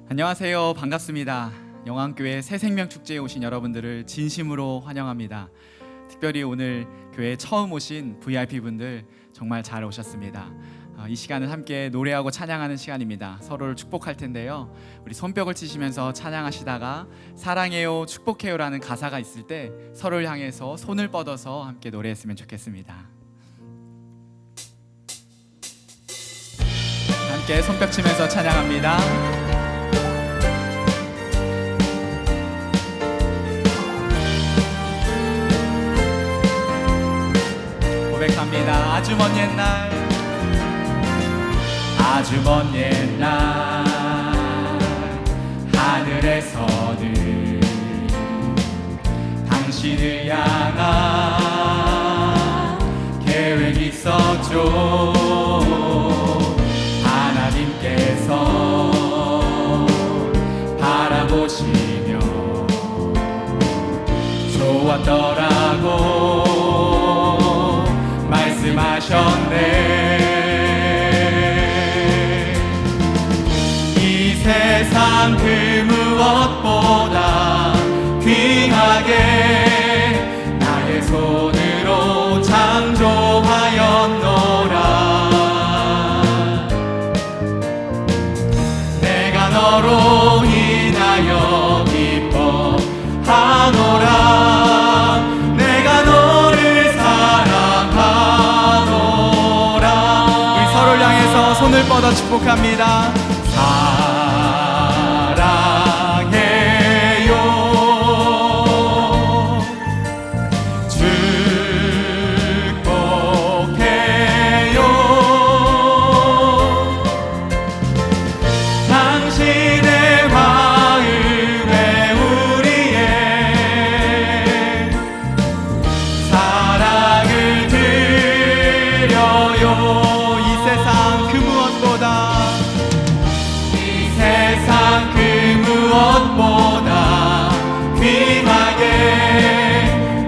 안녕하세요. 반갑습니다. 영암교회 새생명축제에 오신 여러분들을 진심으로 환영합니다. 특별히 오늘 교회에 처음 오신 VIP분들 정말 잘 오셨습니다. 이 시간은 함께 노래하고 찬양하는 시간입니다. 서로를 축복할 텐데요, 우리 손뼉을 치시면서 찬양하시다가 사랑해요, 축복해요라는 가사가 있을 때 서로를 향해서 손을 뻗어서 함께 노래했으면 좋겠습니다. 함께 손뼉 치면서 찬양합니다. 고백합니다. 아주 먼 옛날, 아주 먼 옛날 하늘에서는 당신을 향한 계획이 있었죠. 하나님께서 바라보시며 좋았더라고 말씀하셨네. 이 세상 그 무엇보다 귀하게 나의 손으로 창조하였노라. 내가 너로 인하여 기뻐하노라. 손을 뻗어 축복합니다. 사랑해요, 축복해요. 당신의 마음에 우리의 사랑을 드려요. 무엇보다 귀하게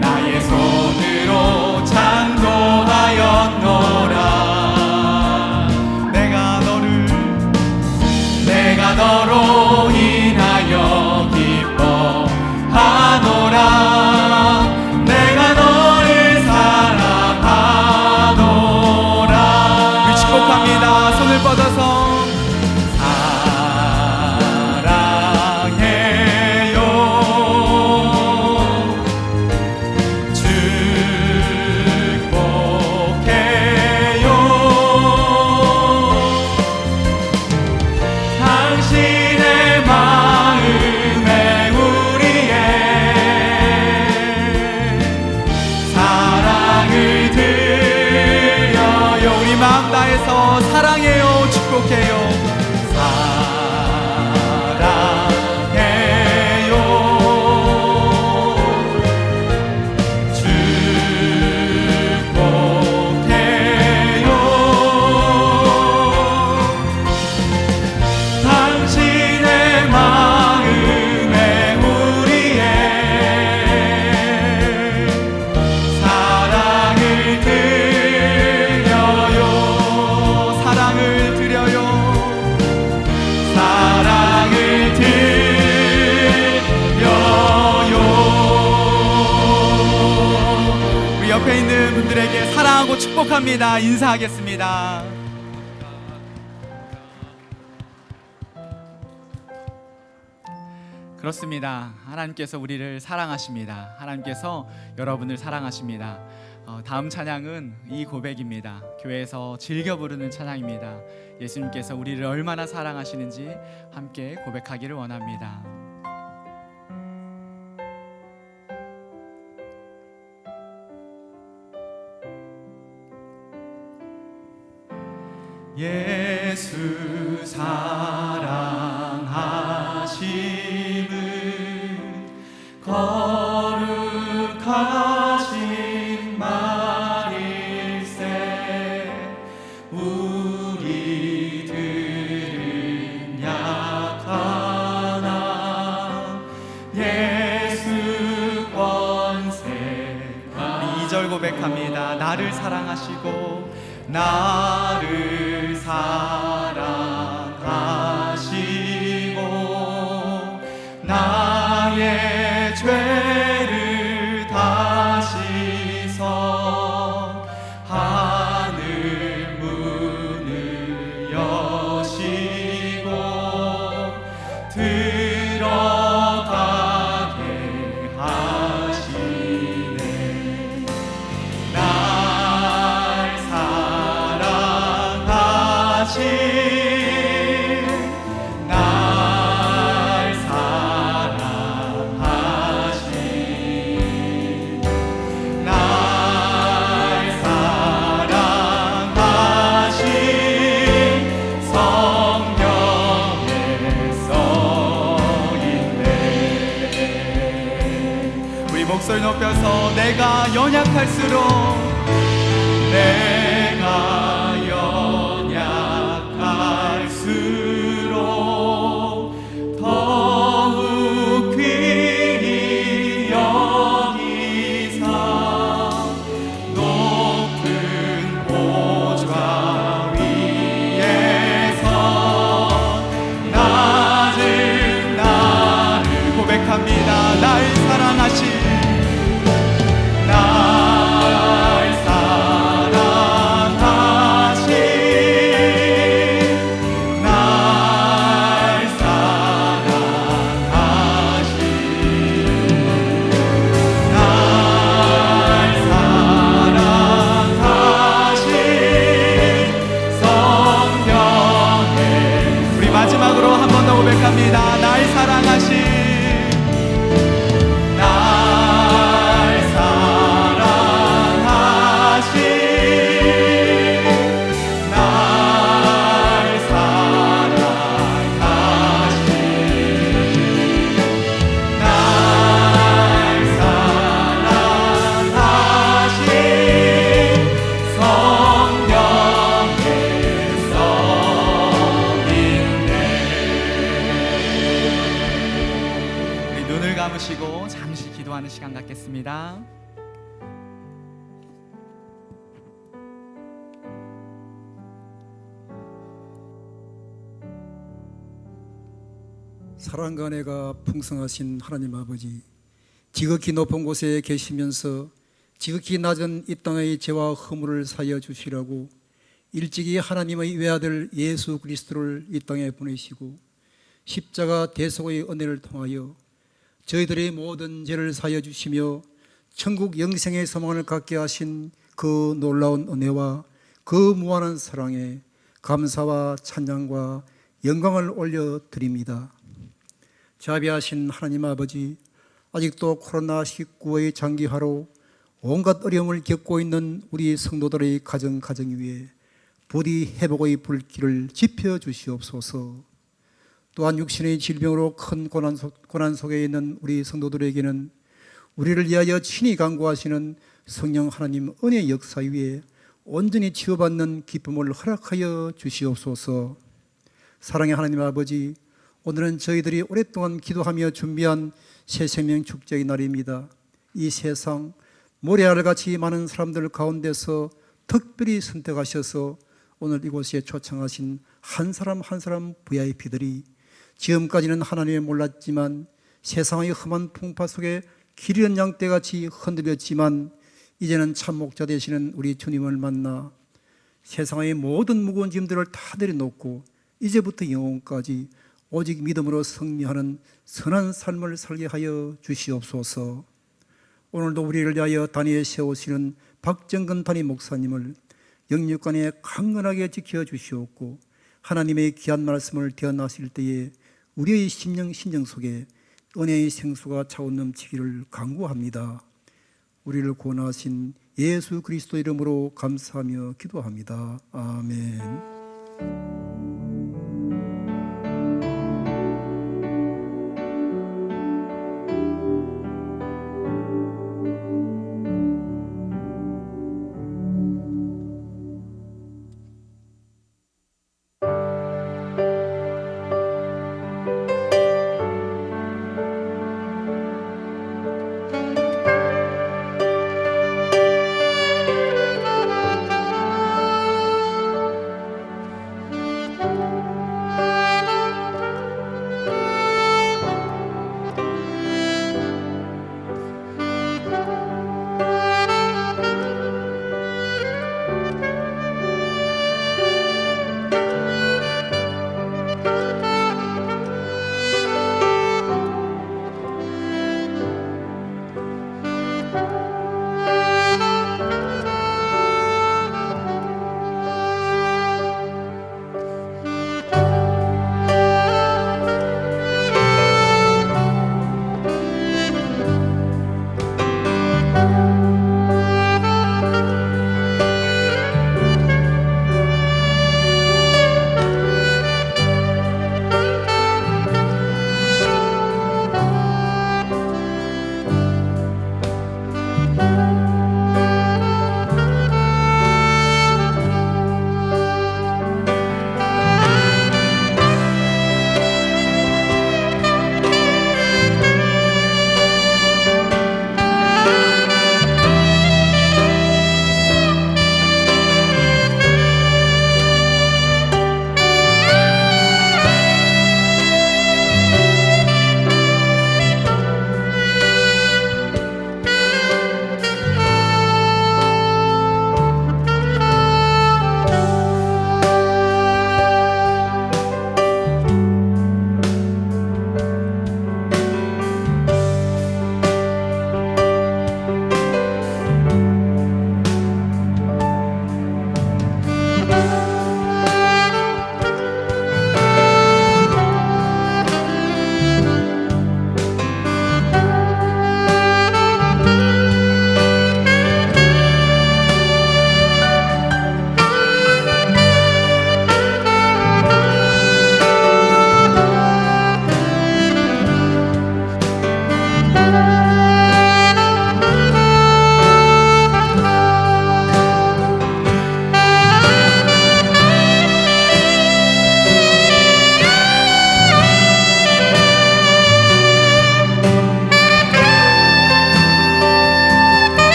나의 손으로 창조하였노라. 내가 너로 인하여 기뻐하노라. 내가 너를 사랑하노라. 우리 축복합니다. 손을 뻗어서 사랑해요, 축복해요. 사랑해요, 축복해요. 당신의 마음에 우리의 사랑을 드려요. 우리 옆에 있는 분들에게 사랑하고 축복합니다. 인사하겠습니다. 그렇습니다. 하나님께서 우리를 사랑하십니다. 하나님께서 여러분을 사랑하십니다. 다음 찬양은 이 고백입니다. 교회에서 즐겨 부르는 찬양입니다. 예수님께서 우리를 얼마나 사랑하시는지 함께 고백하기를 원합니다. 예수 사랑하심은 거룩하신 말일세. 우리들은 약하나 예수 권세가. 우리 2절 고백합니다. 나를 사랑하시고 나를 사랑하시고 나의 죄를 다 씻어 하늘 문을 여시고 들어가게 하시네. 날 사랑하신 목소리 높여서 내가 연약할수록 내가 연약할수록 더욱 귀히 여기사 높은 보좌 위에서 낮은 나를 고백합니다. 날 사랑하신 마지막으로 한 번 더 고백합니다. 날 사랑하신 감으시고 잠시 기도하는 시간 갖겠습니다. 사랑과 은혜가 풍성하신 하나님 아버지, 지극히 높은 곳에 계시면서 지극히 낮은 이 땅의 죄와 허물을 사하여 주시라고 일찍이 하나님의 외아들 예수 그리스도를 이 땅에 보내시고 십자가 대속의 은혜를 통하여 저희들의 모든 죄를 사하여 주시며 천국 영생의 소망을 갖게 하신 그 놀라운 은혜와 그 무한한 사랑에 감사와 찬양과 영광을 올려드립니다. 자비하신 하나님 아버지, 아직도 코로나19의 장기화로 온갖 어려움을 겪고 있는 우리 성도들의 가정 위에 부디 회복의 불길을 지펴주시옵소서. 또한 육신의 질병으로 큰 고난 속에 있는 우리 성도들에게는 우리를 위하여 친히 간구하시는 성령 하나님 은혜의 역사 위에 온전히 치유받는 기쁨을 허락하여 주시옵소서. 사랑의 하나님 아버지, 오늘은 저희들이 오랫동안 기도하며 준비한 새생명 축제의 날입니다. 이 세상 모래알같이 많은 사람들 가운데서 특별히 선택하셔서 오늘 이곳에 초청하신 한 사람 한 사람 VIP들이 지금까지는 하나님을 몰랐지만 세상의 험한 풍파 속에 길 잃은 양떼같이 흔들렸지만 이제는 참 목자 되시는 우리 주님을 만나 세상의 모든 무거운 짐들을 다 내려놓고 이제부터 영원까지 오직 믿음으로 승리하는 선한 삶을 살게 하여 주시옵소서. 오늘도 우리를 위하여 단위에 세우시는 박정근 단임 목사님을 영육간에 강건하게 지켜주시옵고 하나님의 귀한 말씀을 대언하실 때에 우리의 심령 속에 은혜의 생수가 차고 넘치기를 간구합니다. 우리를 구원하신 예수 그리스도 이름으로 감사하며 기도합니다. 아멘.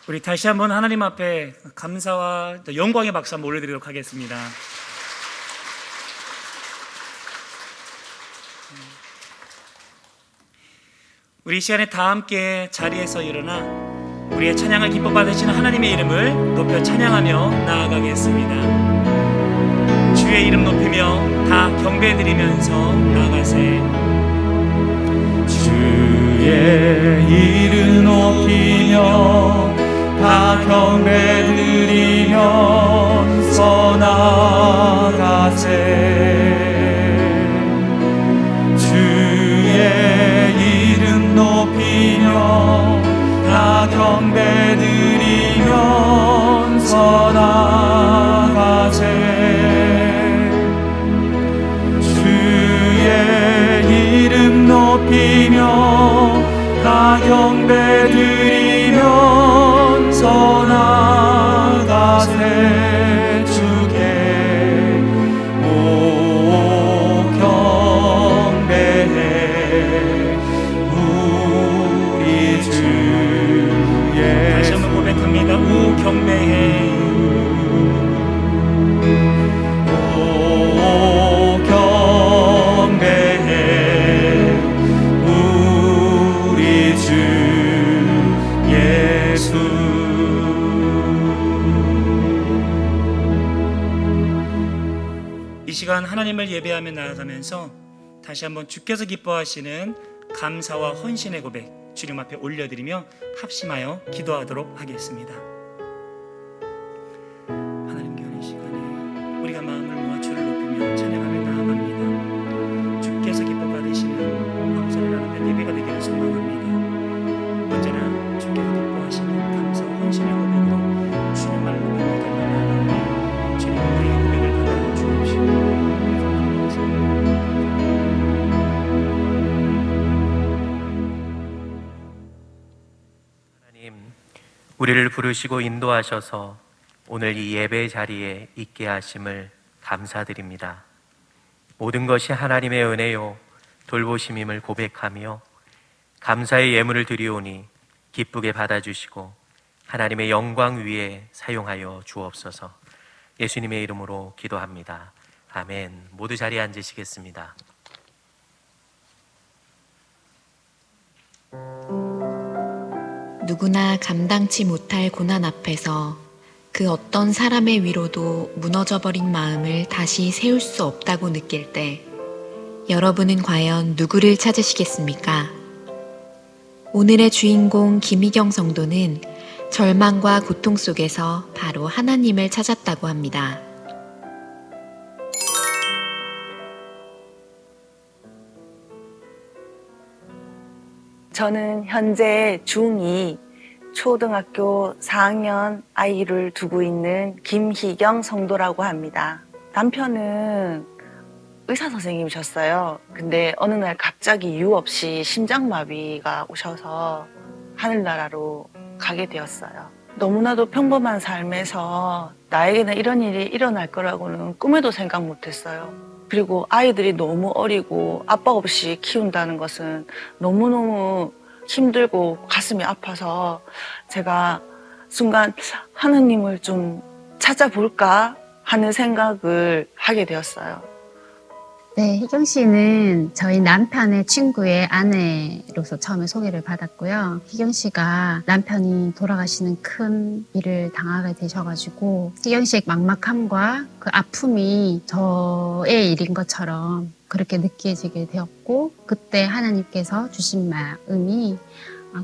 우리 다시 한번 하나님 앞에 감사와 영광의 박수 한번 올려드리도록 하겠습니다. 우리 이 시간에 다 함께 자리에서 일어나 우리의 찬양을 기뻐 받으시는 하나님의 이름을 높여 찬양하며 나아가겠습니다. 주의 이름 높이며 다 경배드리면서 나아가세. 주의 이름 높이며 다 경배드리면서 나아가세. 주의 이름 높이며 다 경배드리면서 나아가세. 주의 이름 높이며 다 경배드리면서 나아가세. 주께 오 경배해 우리 주의. 다시 한번 고백합니다. 오 경배해. 오 경배해 우리 주 예수. 이 시간 하나님을 예배하며 나아가면서 다시 한번 주께서 기뻐하시는 감사와 헌신의 고백 주님 앞에 올려드리며 합심하여 기도하도록 하겠습니다. 하나님 교회 시간에 우리가 마음을 모아 주를 높이며 찬양하며 나아갑니다. 주께서 기뻐 받으시는 감사라는 예배가 되기를 소망합니다. 언제나 주께서 기뻐하시는 감사와 헌신의 고백으로 주님만을 높이며 나아가며 주님 우리의 고백을 받아 주옵시고. 우리를 부르시고 인도하셔서 오늘 이 예배 자리에 있게 하심을 감사드립니다. 모든 것이 하나님의 은혜요 돌보심임을 고백하며 감사의 예물을 드리오니 기쁘게 받아주시고 하나님의 영광 위에 사용하여 주옵소서. 예수님의 이름으로 기도합니다. 아멘. 모두 자리에 앉으시겠습니다. 누구나 감당치 못할 고난 앞에서 그 어떤 사람의 위로도 무너져버린 마음을 다시 세울 수 없다고 느낄 때 여러분은 과연 누구를 찾으시겠습니까? 오늘의 주인공 김희경 성도는 절망과 고통 속에서 바로 하나님을 찾았다고 합니다. 저는 현재 중2 초등학교 4학년 아이를 두고 있는 김희경 성도라고 합니다. 남편은 의사 선생님이셨어요. 근데 어느 날 갑자기 이유 없이 심장마비가 오셔서 하늘나라로 가게 되었어요. 너무나도 평범한 삶에서 나에게는 이런 일이 일어날 거라고는 꿈에도 생각 못했어요. 그리고 아이들이 너무 어리고 아빠 없이 키운다는 것은 너무너무 힘들고 가슴이 아파서 제가 순간 하느님을 좀 찾아볼까 하는 생각을 하게 되었어요. 네, 희경 씨는 저희 남편의 친구의 아내로서 처음에 소개를 받았고요. 희경 씨가 남편이 돌아가시는 큰 일을 당하게 되셔가지고 희경 씨의 막막함과 그 아픔이 저의 일인 것처럼 그렇게 느껴지게 되었고, 그때 하나님께서 주신 마음이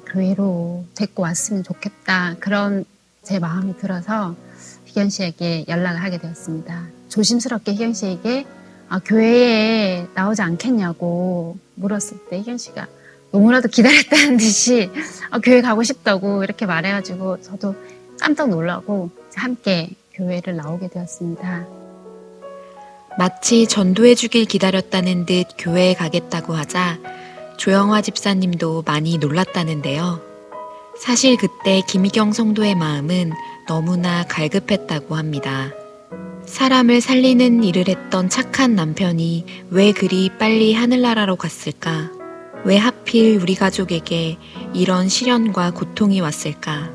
교회로 데리고 왔으면 좋겠다, 그런 제 마음이 들어서 희경 씨에게 연락을 하게 되었습니다. 조심스럽게 희경 씨에게 교회에 나오지 않겠냐고 물었을 때 희경 씨가 너무나도 기다렸다는 듯이 교회 가고 싶다고 이렇게 말해가지고 저도 깜짝 놀라고 함께 교회를 나오게 되었습니다. 마치 전도해주길 기다렸다는 듯 교회에 가겠다고 하자 조영화 집사님도 많이 놀랐다는데요. 사실 그때 김희경 성도의 마음은 너무나 갈급했다고 합니다. 사람을 살리는 일을 했던 착한 남편이 왜 그리 빨리 하늘나라로 갔을까? 왜 하필 우리 가족에게 이런 시련과 고통이 왔을까?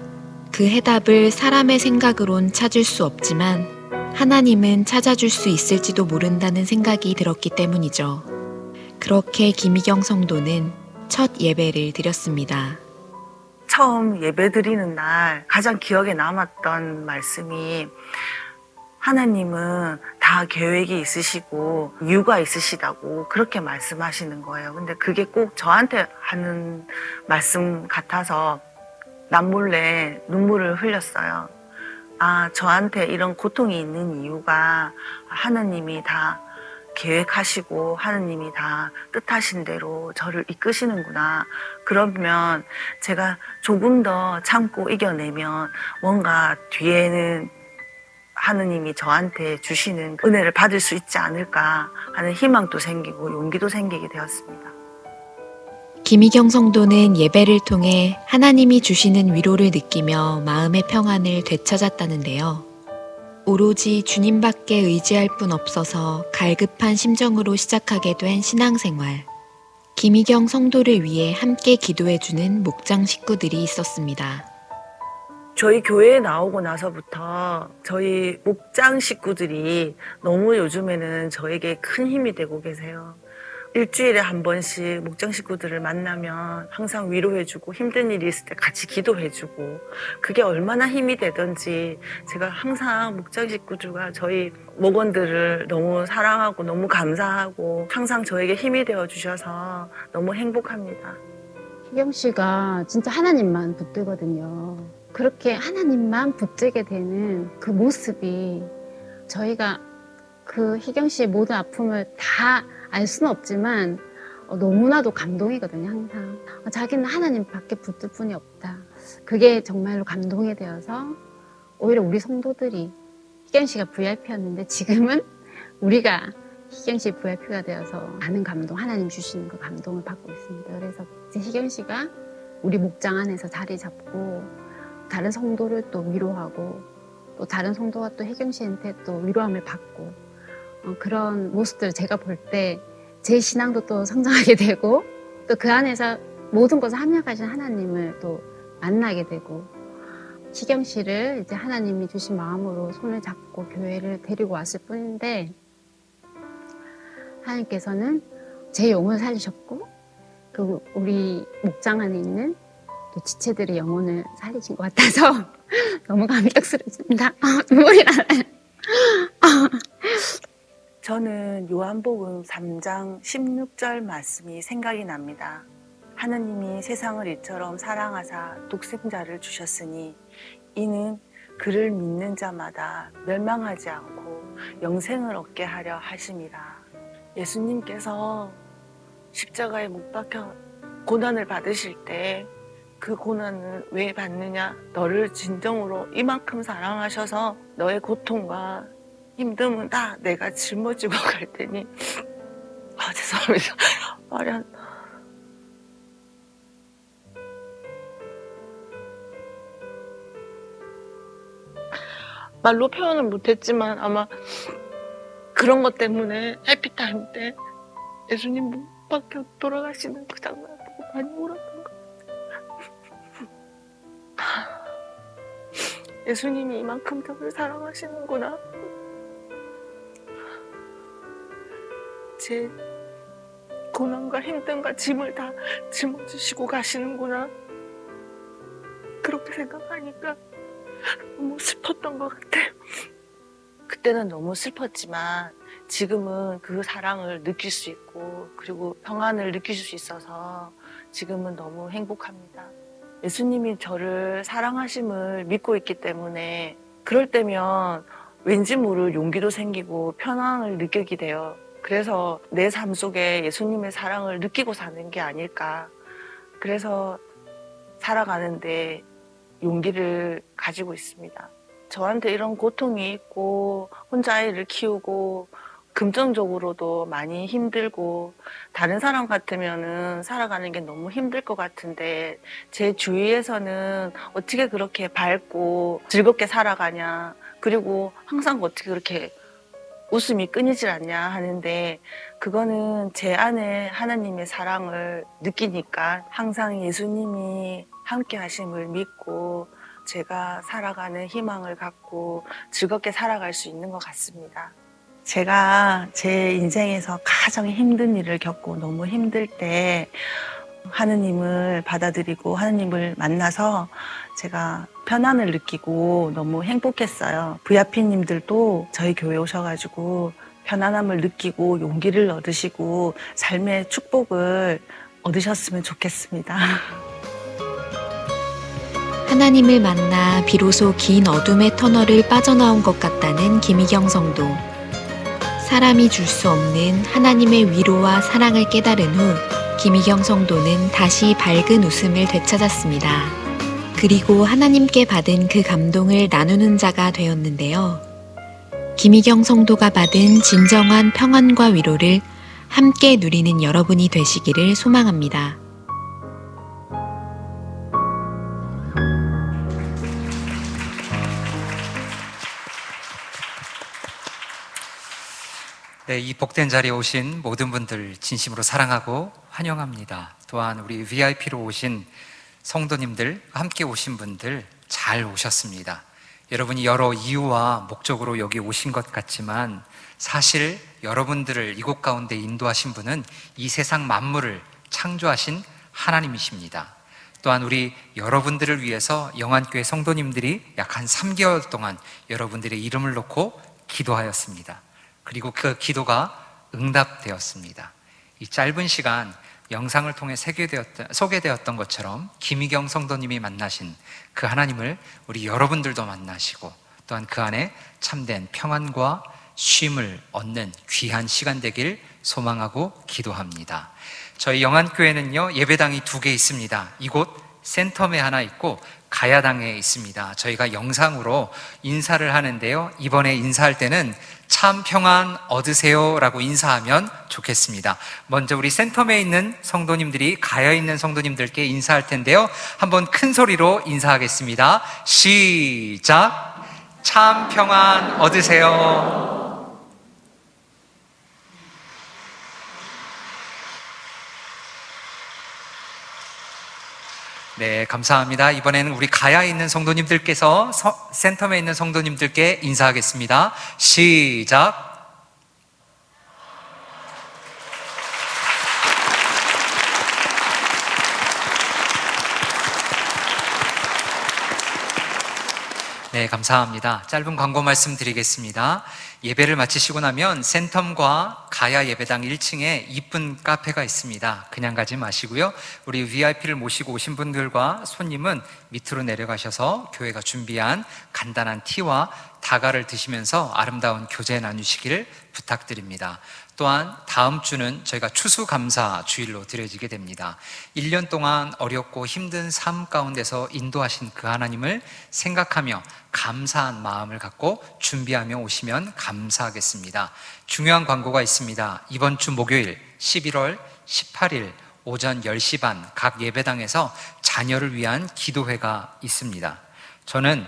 그 해답을 사람의 생각으론 찾을 수 없지만 하나님은 찾아줄 수 있을지도 모른다는 생각이 들었기 때문이죠. 그렇게 김희경 성도는 첫 예배를 드렸습니다. 처음 예배 드리는 날 가장 기억에 남았던 말씀이 하나님은 다 계획이 있으시고 이유가 있으시다고 그렇게 말씀하시는 거예요. 근데 그게 꼭 저한테 하는 말씀 같아서 남몰래 눈물을 흘렸어요. 아, 저한테 이런 고통이 있는 이유가 하나님이 다 계획하시고 하나님이 다 뜻하신 대로 저를 이끄시는구나. 그러면 제가 조금 더 참고 이겨내면 뭔가 뒤에는 하느님이 저한테 주시는 은혜를 받을 수 있지 않을까 하는 희망도 생기고 용기도 생기게 되었습니다. 김희경 성도는 예배를 통해 하나님이 주시는 위로를 느끼며 마음의 평안을 되찾았다는데요. 오로지 주님밖에 의지할 뿐 없어서 갈급한 심정으로 시작하게 된 신앙생활. 김희경 성도를 위해 함께 기도해주는 목장 식구들이 있었습니다. 저희 교회에 나오고 나서부터 저희 목장 식구들이 너무 요즘에는 저에게 큰 힘이 되고 계세요. 일주일에 한 번씩 목장 식구들을 만나면 항상 위로해주고 힘든 일이 있을 때 같이 기도해주고 그게 얼마나 힘이 되던지 제가 항상 목장 식구들과 저희 목원들을 너무 사랑하고 너무 감사하고 항상 저에게 힘이 되어주셔서 너무 행복합니다. 희경 씨가 진짜 하나님만 붙들거든요. 그렇게 하나님만 붙들게 되는 그 모습이 저희가 그 희경 씨의 모든 아픔을 다 알 수는 없지만 너무나도 감동이거든요. 항상 자기는 하나님밖에 붙들 뿐이 없다. 그게 정말로 감동이 되어서 오히려 우리 성도들이 희경 씨가 VIP였는데 지금은 우리가 희경 씨 VIP가 되어서 많은 감동, 하나님 주시는 그 감동을 받고 있습니다. 그래서 이제 희경 씨가 우리 목장 안에서 자리 잡고 다른 성도를 또 위로하고 또 다른 성도가 또 희경 씨한테 또 위로함을 받고 그런 모습들을 제가 볼 때 제 신앙도 또 성장하게 되고 또 그 안에서 모든 것을 합력하신 하나님을 또 만나게 되고 희경 씨를 이제 하나님이 주신 마음으로 손을 잡고 교회를 데리고 왔을 뿐인데 하나님께서는 제 영혼을 살리셨고 그 우리 목장 안에 있는 또 지체들의 영혼을 살리신 것 같아서 너무 감격스럽습니다. 눈물이 나네. 저는 요한복음 3장 16절 말씀이 생각이 납니다. 하느님이 세상을 이처럼 사랑하사 독생자를 주셨으니 이는 그를 믿는 자마다 멸망하지 않고 영생을 얻게 하려 하심이라. 예수님께서 십자가에 못 박혀 고난을 받으실 때 그 고난을 왜 받느냐? 너를 진정으로 이만큼 사랑하셔서 너의 고통과 힘듦은 다 내가 짊어지고 갈 테니 죄송합니다. 말이 안 나. 말로 표현은 못했지만 아마 그런 것 때문에 해피타임 때 예수님 못 박혀 돌아가시는 그 장면 보고 많이 울었던 것 같아요. 예수님이 이만큼 저를 사랑하시는구나. 제 고난과 힘듦과 짐을 다 짊어지시고 가시는구나. 그렇게 생각하니까 너무 슬펐던 것 같아요. 그때는 너무 슬펐지만 지금은 그 사랑을 느낄 수 있고 그리고 평안을 느낄 수 있어서 지금은 너무 행복합니다. 예수님이 저를 사랑하심을 믿고 있기 때문에 그럴 때면 왠지 모를 용기도 생기고 편안을 느끼게 돼요. 그래서 내 삶 속에 예수님의 사랑을 느끼고 사는 게 아닐까. 그래서 살아가는데 용기를 가지고 있습니다. 저한테 이런 고통이 있고 혼자 아이를 키우고 금전적으로도 많이 힘들고 다른 사람 같으면은 살아가는 게 너무 힘들 것 같은데 제 주위에서는 어떻게 그렇게 밝고 즐겁게 살아가냐, 그리고 항상 어떻게 그렇게 웃음이 끊이질 않냐 하는데 그거는 제 안에 하나님의 사랑을 느끼니까 항상 예수님이 함께 하심을 믿고 제가 살아가는 희망을 갖고 즐겁게 살아갈 수 있는 것 같습니다. 제가 제 인생에서 가장 힘든 일을 겪고 너무 힘들 때 하느님을 받아들이고 하느님을 만나서 제가 편안을 느끼고 너무 행복했어요. VIP님들도 저희 교회 오셔가지고 편안함을 느끼고 용기를 얻으시고 삶의 축복을 얻으셨으면 좋겠습니다. 하나님을 만나 비로소 긴 어둠의 터널을 빠져나온 것 같다는 김희경 성도. 사람이 줄 수 없는 하나님의 위로와 사랑을 깨달은 후 김희경 성도는 다시 밝은 웃음을 되찾았습니다. 그리고 하나님께 받은 그 감동을 나누는 자가 되었는데요. 김희경 성도가 받은 진정한 평안과 위로를 함께 누리는 여러분이 되시기를 소망합니다. 네, 이 복된 자리에 오신 모든 분들 진심으로 사랑하고 환영합니다. 또한 우리 VIP로 오신 성도님들, 함께 오신 분들 잘 오셨습니다. 여러분이 여러 이유와 목적으로 여기 오신 것 같지만 사실 여러분들을 이곳 가운데 인도하신 분은 이 세상 만물을 창조하신 하나님이십니다. 또한 우리 여러분들을 위해서 영안교회 성도님들이 약 한 3개월 동안 여러분들의 이름을 놓고 기도하였습니다. 그리고 그 기도가 응답되었습니다. 이 짧은 시간 영상을 통해 소개되었던 것처럼 김희경 성도님이 만나신 그 하나님을 우리 여러분들도 만나시고 또한 그 안에 참된 평안과 쉼을 얻는 귀한 시간 되길 소망하고 기도합니다. 저희 영안교회는요, 예배당이 2개 있습니다. 이곳 센텀에 하나 있고 가야당에 있습니다. 저희가 영상으로 인사를 하는데요, 이번에 인사할 때는 참 평안 얻으세요 라고 인사하면 좋겠습니다. 먼저 우리 센텀에 있는 성도님들이 가야에 있는 성도님들께 인사할 텐데요, 한번 큰 소리로 인사하겠습니다. 시작! 참 평안 얻으세요. 네, 감사합니다. 이번에는 우리 가야에 있는 성도님들께서 센텀에 있는 성도님들께 인사하겠습니다. 시작! 네, 감사합니다. 짧은 광고 말씀 드리겠습니다. 예배를 마치시고 나면 센텀과 가야 예배당 1층에 이쁜 카페가 있습니다. 그냥 가지 마시고요, 우리 VIP를 모시고 오신 분들과 손님은 밑으로 내려가셔서 교회가 준비한 간단한 티와 다가를 드시면서 아름다운 교제 나누시기를 부탁드립니다. 또한 다음 주는 저희가 추수감사 주일로 드려지게 됩니다. 1년 동안 어렵고 힘든 삶 가운데서 인도하신 그 하나님을 생각하며 감사한 마음을 갖고 준비하며 오시면 감사하겠습니다. 중요한 광고가 있습니다. 이번 주 목요일 11월 18일 오전 10시 반 각 예배당에서 자녀를 위한 기도회가 있습니다. 저는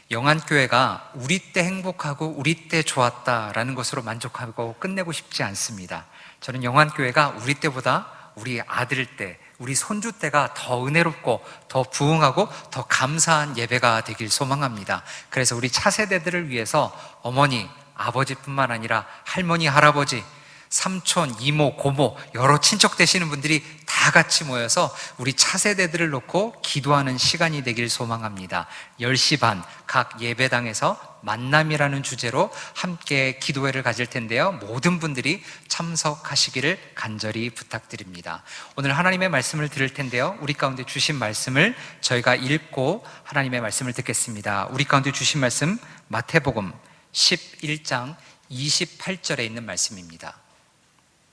영안교회가 우리 때 행복하고 우리 때 좋았다라는 것으로 만족하고 끝내고 싶지 않습니다. 저는 영안교회가 우리 때보다 우리 아들 때, 우리 손주 때가 더 은혜롭고 더 부흥하고 더 감사한 예배가 되길 소망합니다. 그래서 우리 차세대들을 위해서 어머니, 아버지뿐만 아니라 할머니, 할아버지, 삼촌, 이모, 고모, 여러 친척 되시는 분들이 다 같이 모여서 우리 차세대들을 놓고 기도하는 시간이 되길 소망합니다. 10시 반 각 예배당에서 만남이라는 주제로 함께 기도회를 가질 텐데요, 모든 분들이 참석하시기를 간절히 부탁드립니다. 오늘 하나님의 말씀을 들을 텐데요, 우리 가운데 주신 말씀을 저희가 읽고 하나님의 말씀을 듣겠습니다. 우리 가운데 주신 말씀 마태복음 11장 28절에 있는 말씀입니다.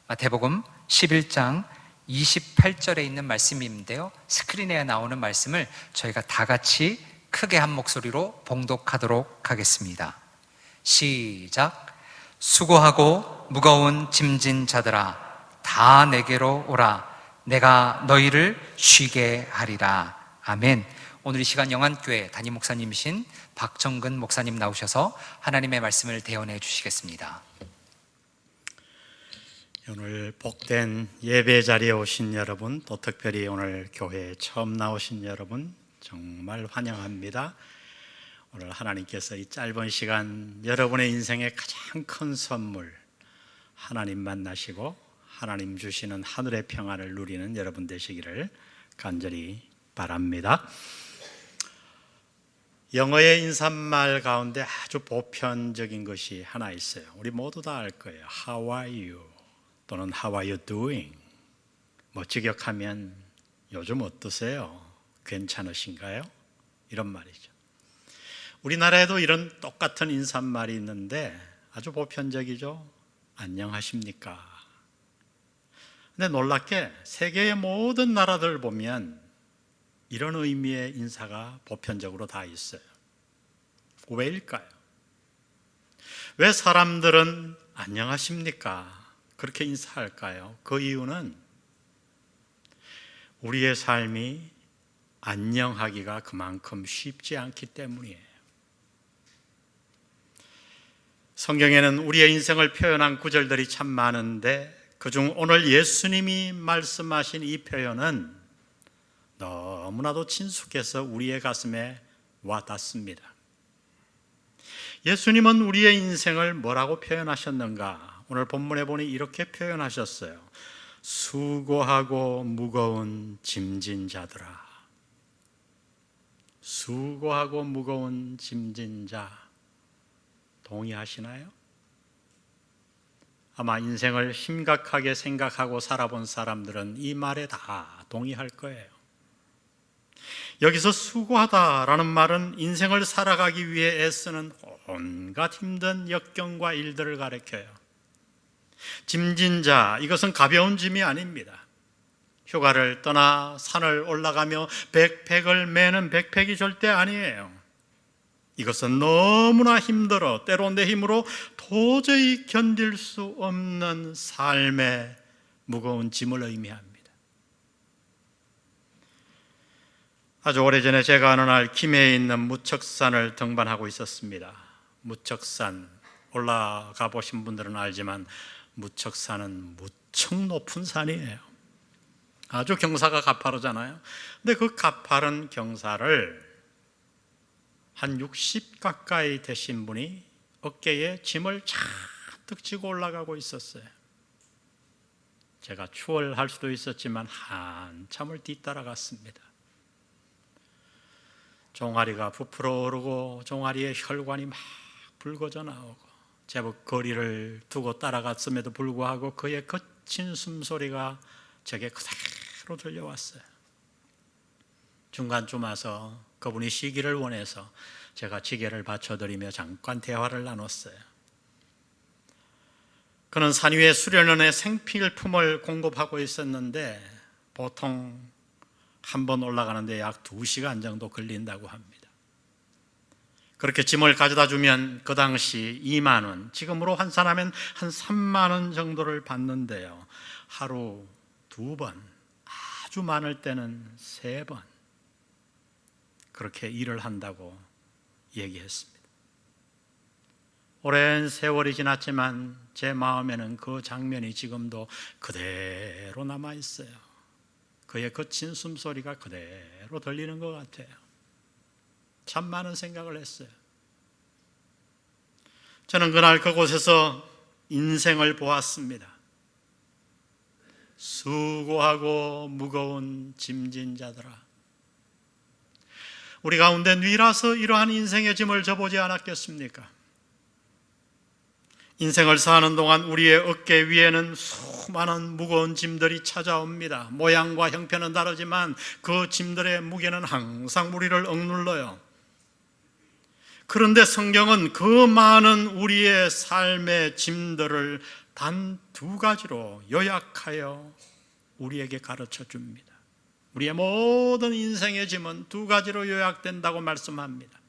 마태복음 11장 28절에 있는 말씀인데요, 스크린에 나오는 말씀을 저희가 다 같이 크게 한 목소리로 봉독하도록 하겠습니다. 시작! 수고하고 무거운 짐진 자들아, 다 내게로 오라. 내가 너희를 쉬게 하리라. 아멘. 오늘 이 시간 영안교회 담임 목사님이신 박정근 목사님 나오셔서 하나님의 말씀을 대언해 주시겠습니다. 오늘 복된 예배 자리에 오신 여러분, 또 특별히 오늘 교회에 처음 나오신 여러분, 정말 환영합니다. 오늘 하나님께서 이 짧은 시간 여러분의 인생의 가장 큰 선물, 하나님 만나시고 하나님 주시는 하늘의 평안을 누리는 여러분 되시기를 간절히 바랍니다. 영어의 인사말 가운데 아주 보편적인 것이 하나 있어요. 우리 모두 다 알 거예요. How are you? 또는 How are you doing? 직역하면 요즘 어떠세요? 괜찮으신가요? 이런 말이죠. 우리나라에도 이런 똑같은 인사말이 있는데 아주 보편적이죠. 안녕하십니까? 근데 놀랍게 세계의 모든 나라들 보면 이런 의미의 인사가 보편적으로 다 있어요. 왜일까요? 왜 사람들은 안녕하십니까? 그렇게 인사할까요? 그 이유는 우리의 삶이 안녕하기가 그만큼 쉽지 않기 때문이에요. 성경에는 우리의 인생을 표현한 구절들이 참 많은데 그중 오늘 예수님이 말씀하신 이 표현은 너무나도 친숙해서 우리의 가슴에 와닿습니다. 예수님은 우리의 인생을 뭐라고 표현하셨는가? 오늘 본문에 보니 이렇게 표현하셨어요. 수고하고 무거운 짐진 자들아. 수고하고 무거운 짐진 자, 동의하시나요? 아마 인생을 심각하게 생각하고 살아본 사람들은 이 말에 다 동의할 거예요. 여기서 수고하다라는 말은 인생을 살아가기 위해 애쓰는 온갖 힘든 역경과 일들을 가리켜요. 짐진 자, 이것은 가벼운 짐이 아닙니다. 휴가를 떠나 산을 올라가며 백팩을 메는 백팩이 절대 아니에요. 이것은 너무나 힘들어 때로 내 힘으로 도저히 견딜 수 없는 삶의 무거운 짐을 의미합니다. 아주 오래전에 제가 어느 날 김해에 있는 무척산을 등반하고 있었습니다. 무척산, 올라가 보신 분들은 알지만 무척산은 무척 높은 산이에요. 아주 경사가 가파르잖아요. 근데 그 가파른 경사를 한 60 가까이 되신 분이 어깨에 짐을 잔뜩 지고 올라가고 있었어요. 제가 추월할 수도 있었지만 한참을 뒤따라갔습니다. 종아리가 부풀어 오르고 종아리에 혈관이 막 붉어져 나오고 제법 거리를 두고 따라갔음에도 불구하고 그의 거친 숨소리가 제게 그대로 들려왔어요. 중간쯤 와서 그분이 쉬기를 원해서 제가 지게를 받쳐드리며 잠깐 대화를 나눴어요. 그는 산 위에 수련원에 생필품을 공급하고 있었는데 보통 한 번 올라가는데 약 2시간 정도 걸린다고 합니다. 그렇게 짐을 가져다 주면 그 당시 2만 원, 지금으로 환산하면 한 3만 원 정도를 받는데요. 하루 2번, 아주 많을 때는 3번 그렇게 일을 한다고 얘기했습니다. 오랜 세월이 지났지만 제 마음에는 그 장면이 지금도 그대로 남아있어요. 그의 거친 숨소리가 그대로 들리는 것 같아요. 참 많은 생각을 했어요. 저는 그날 그곳에서 인생을 보았습니다. 수고하고 무거운 짐진 자들아, 우리 가운데 누이라서 이러한 인생의 짐을 져보지 않았겠습니까? 인생을 사는 동안 우리의 어깨 위에는 수많은 무거운 짐들이 찾아옵니다. 모양과 형편은 다르지만 그 짐들의 무게는 항상 우리를 억눌러요. 그런데 성경은 그 많은 우리의 삶의 짐들을 단 2가지로 요약하여 우리에게 가르쳐 줍니다. 우리의 모든 인생의 짐은 2가지로 요약된다고 말씀합니다.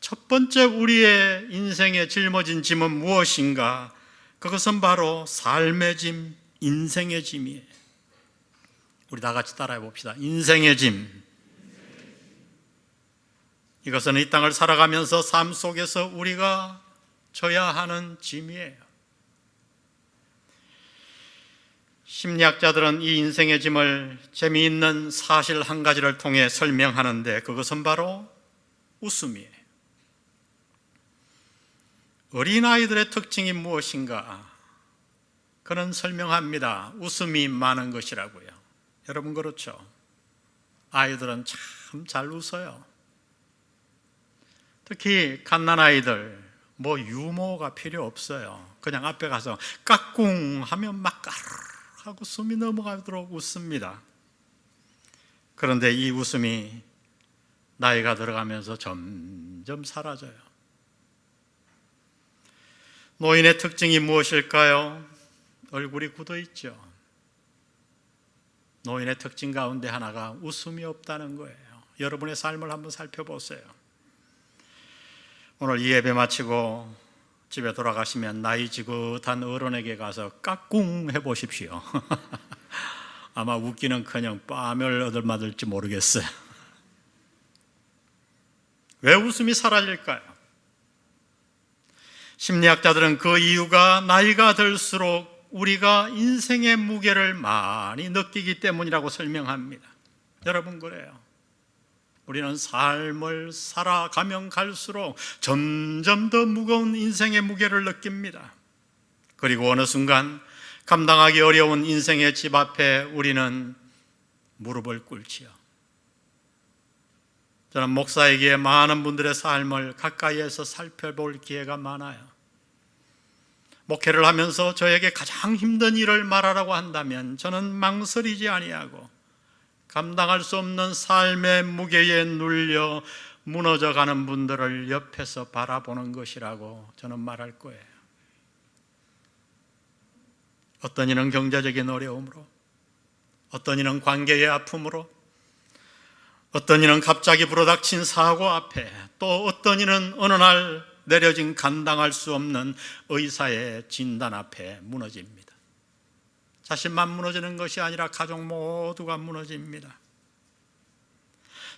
첫 번째 우리의 인생에 짊어진 짐은 무엇인가? 그것은 바로 삶의 짐, 인생의 짐이에요. 우리 다 같이 따라해 봅시다. 인생의 짐. 이것은 이 땅을 살아가면서 삶 속에서 우리가 져야 하는 짐이에요. 심리학자들은 이 인생의 짐을 재미있는 사실 한 가지를 통해 설명하는데 그것은 바로 웃음이에요. 어린아이들의 특징이 무엇인가? 그는 설명합니다. 웃음이 많은 것이라고요. 여러분 그렇죠? 아이들은 참 잘 웃어요. 특히 갓난아이들 뭐 유머가 필요 없어요. 그냥 앞에 가서 까꿍 하면 막 하고 숨이 넘어가도록 웃습니다. 그런데 이 웃음이 나이가 들어가면서 점점 사라져요. 노인의 특징이 무엇일까요? 얼굴이 굳어 있죠. 노인의 특징 가운데 하나가 웃음이 없다는 거예요. 여러분의 삶을 한번 살펴보세요. 오늘 이 예배 마치고 집에 돌아가시면 나이 지긋한 어른에게 가서 까꿍 해보십시오. 아마 웃기는커녕 뺨을 얻을맞을지 모르겠어요. 왜 웃음이 사라질까요? 심리학자들은 그 이유가 나이가 들수록 우리가 인생의 무게를 많이 느끼기 때문이라고 설명합니다. 여러분 그래요. 우리는 삶을 살아가면 갈수록 점점 더 무거운 인생의 무게를 느낍니다. 그리고 어느 순간 감당하기 어려운 인생의 집 앞에 우리는 무릎을 꿇지요. 저는 목사이기에 많은 분들의 삶을 가까이에서 살펴볼 기회가 많아요. 목회를 하면서 저에게 가장 힘든 일을 말하라고 한다면 저는 망설이지 아니하고 감당할 수 없는 삶의 무게에 눌려 무너져가는 분들을 옆에서 바라보는 것이라고 저는 말할 거예요. 어떤 이는 경제적인 어려움으로, 어떤 이는 관계의 아픔으로, 어떤 이는 갑자기 불어닥친 사고 앞에, 또 어떤 이는 어느 날 내려진 감당할 수 없는 의사의 진단 앞에 무너집니다. 자신만 무너지는 것이 아니라 가족 모두가 무너집니다.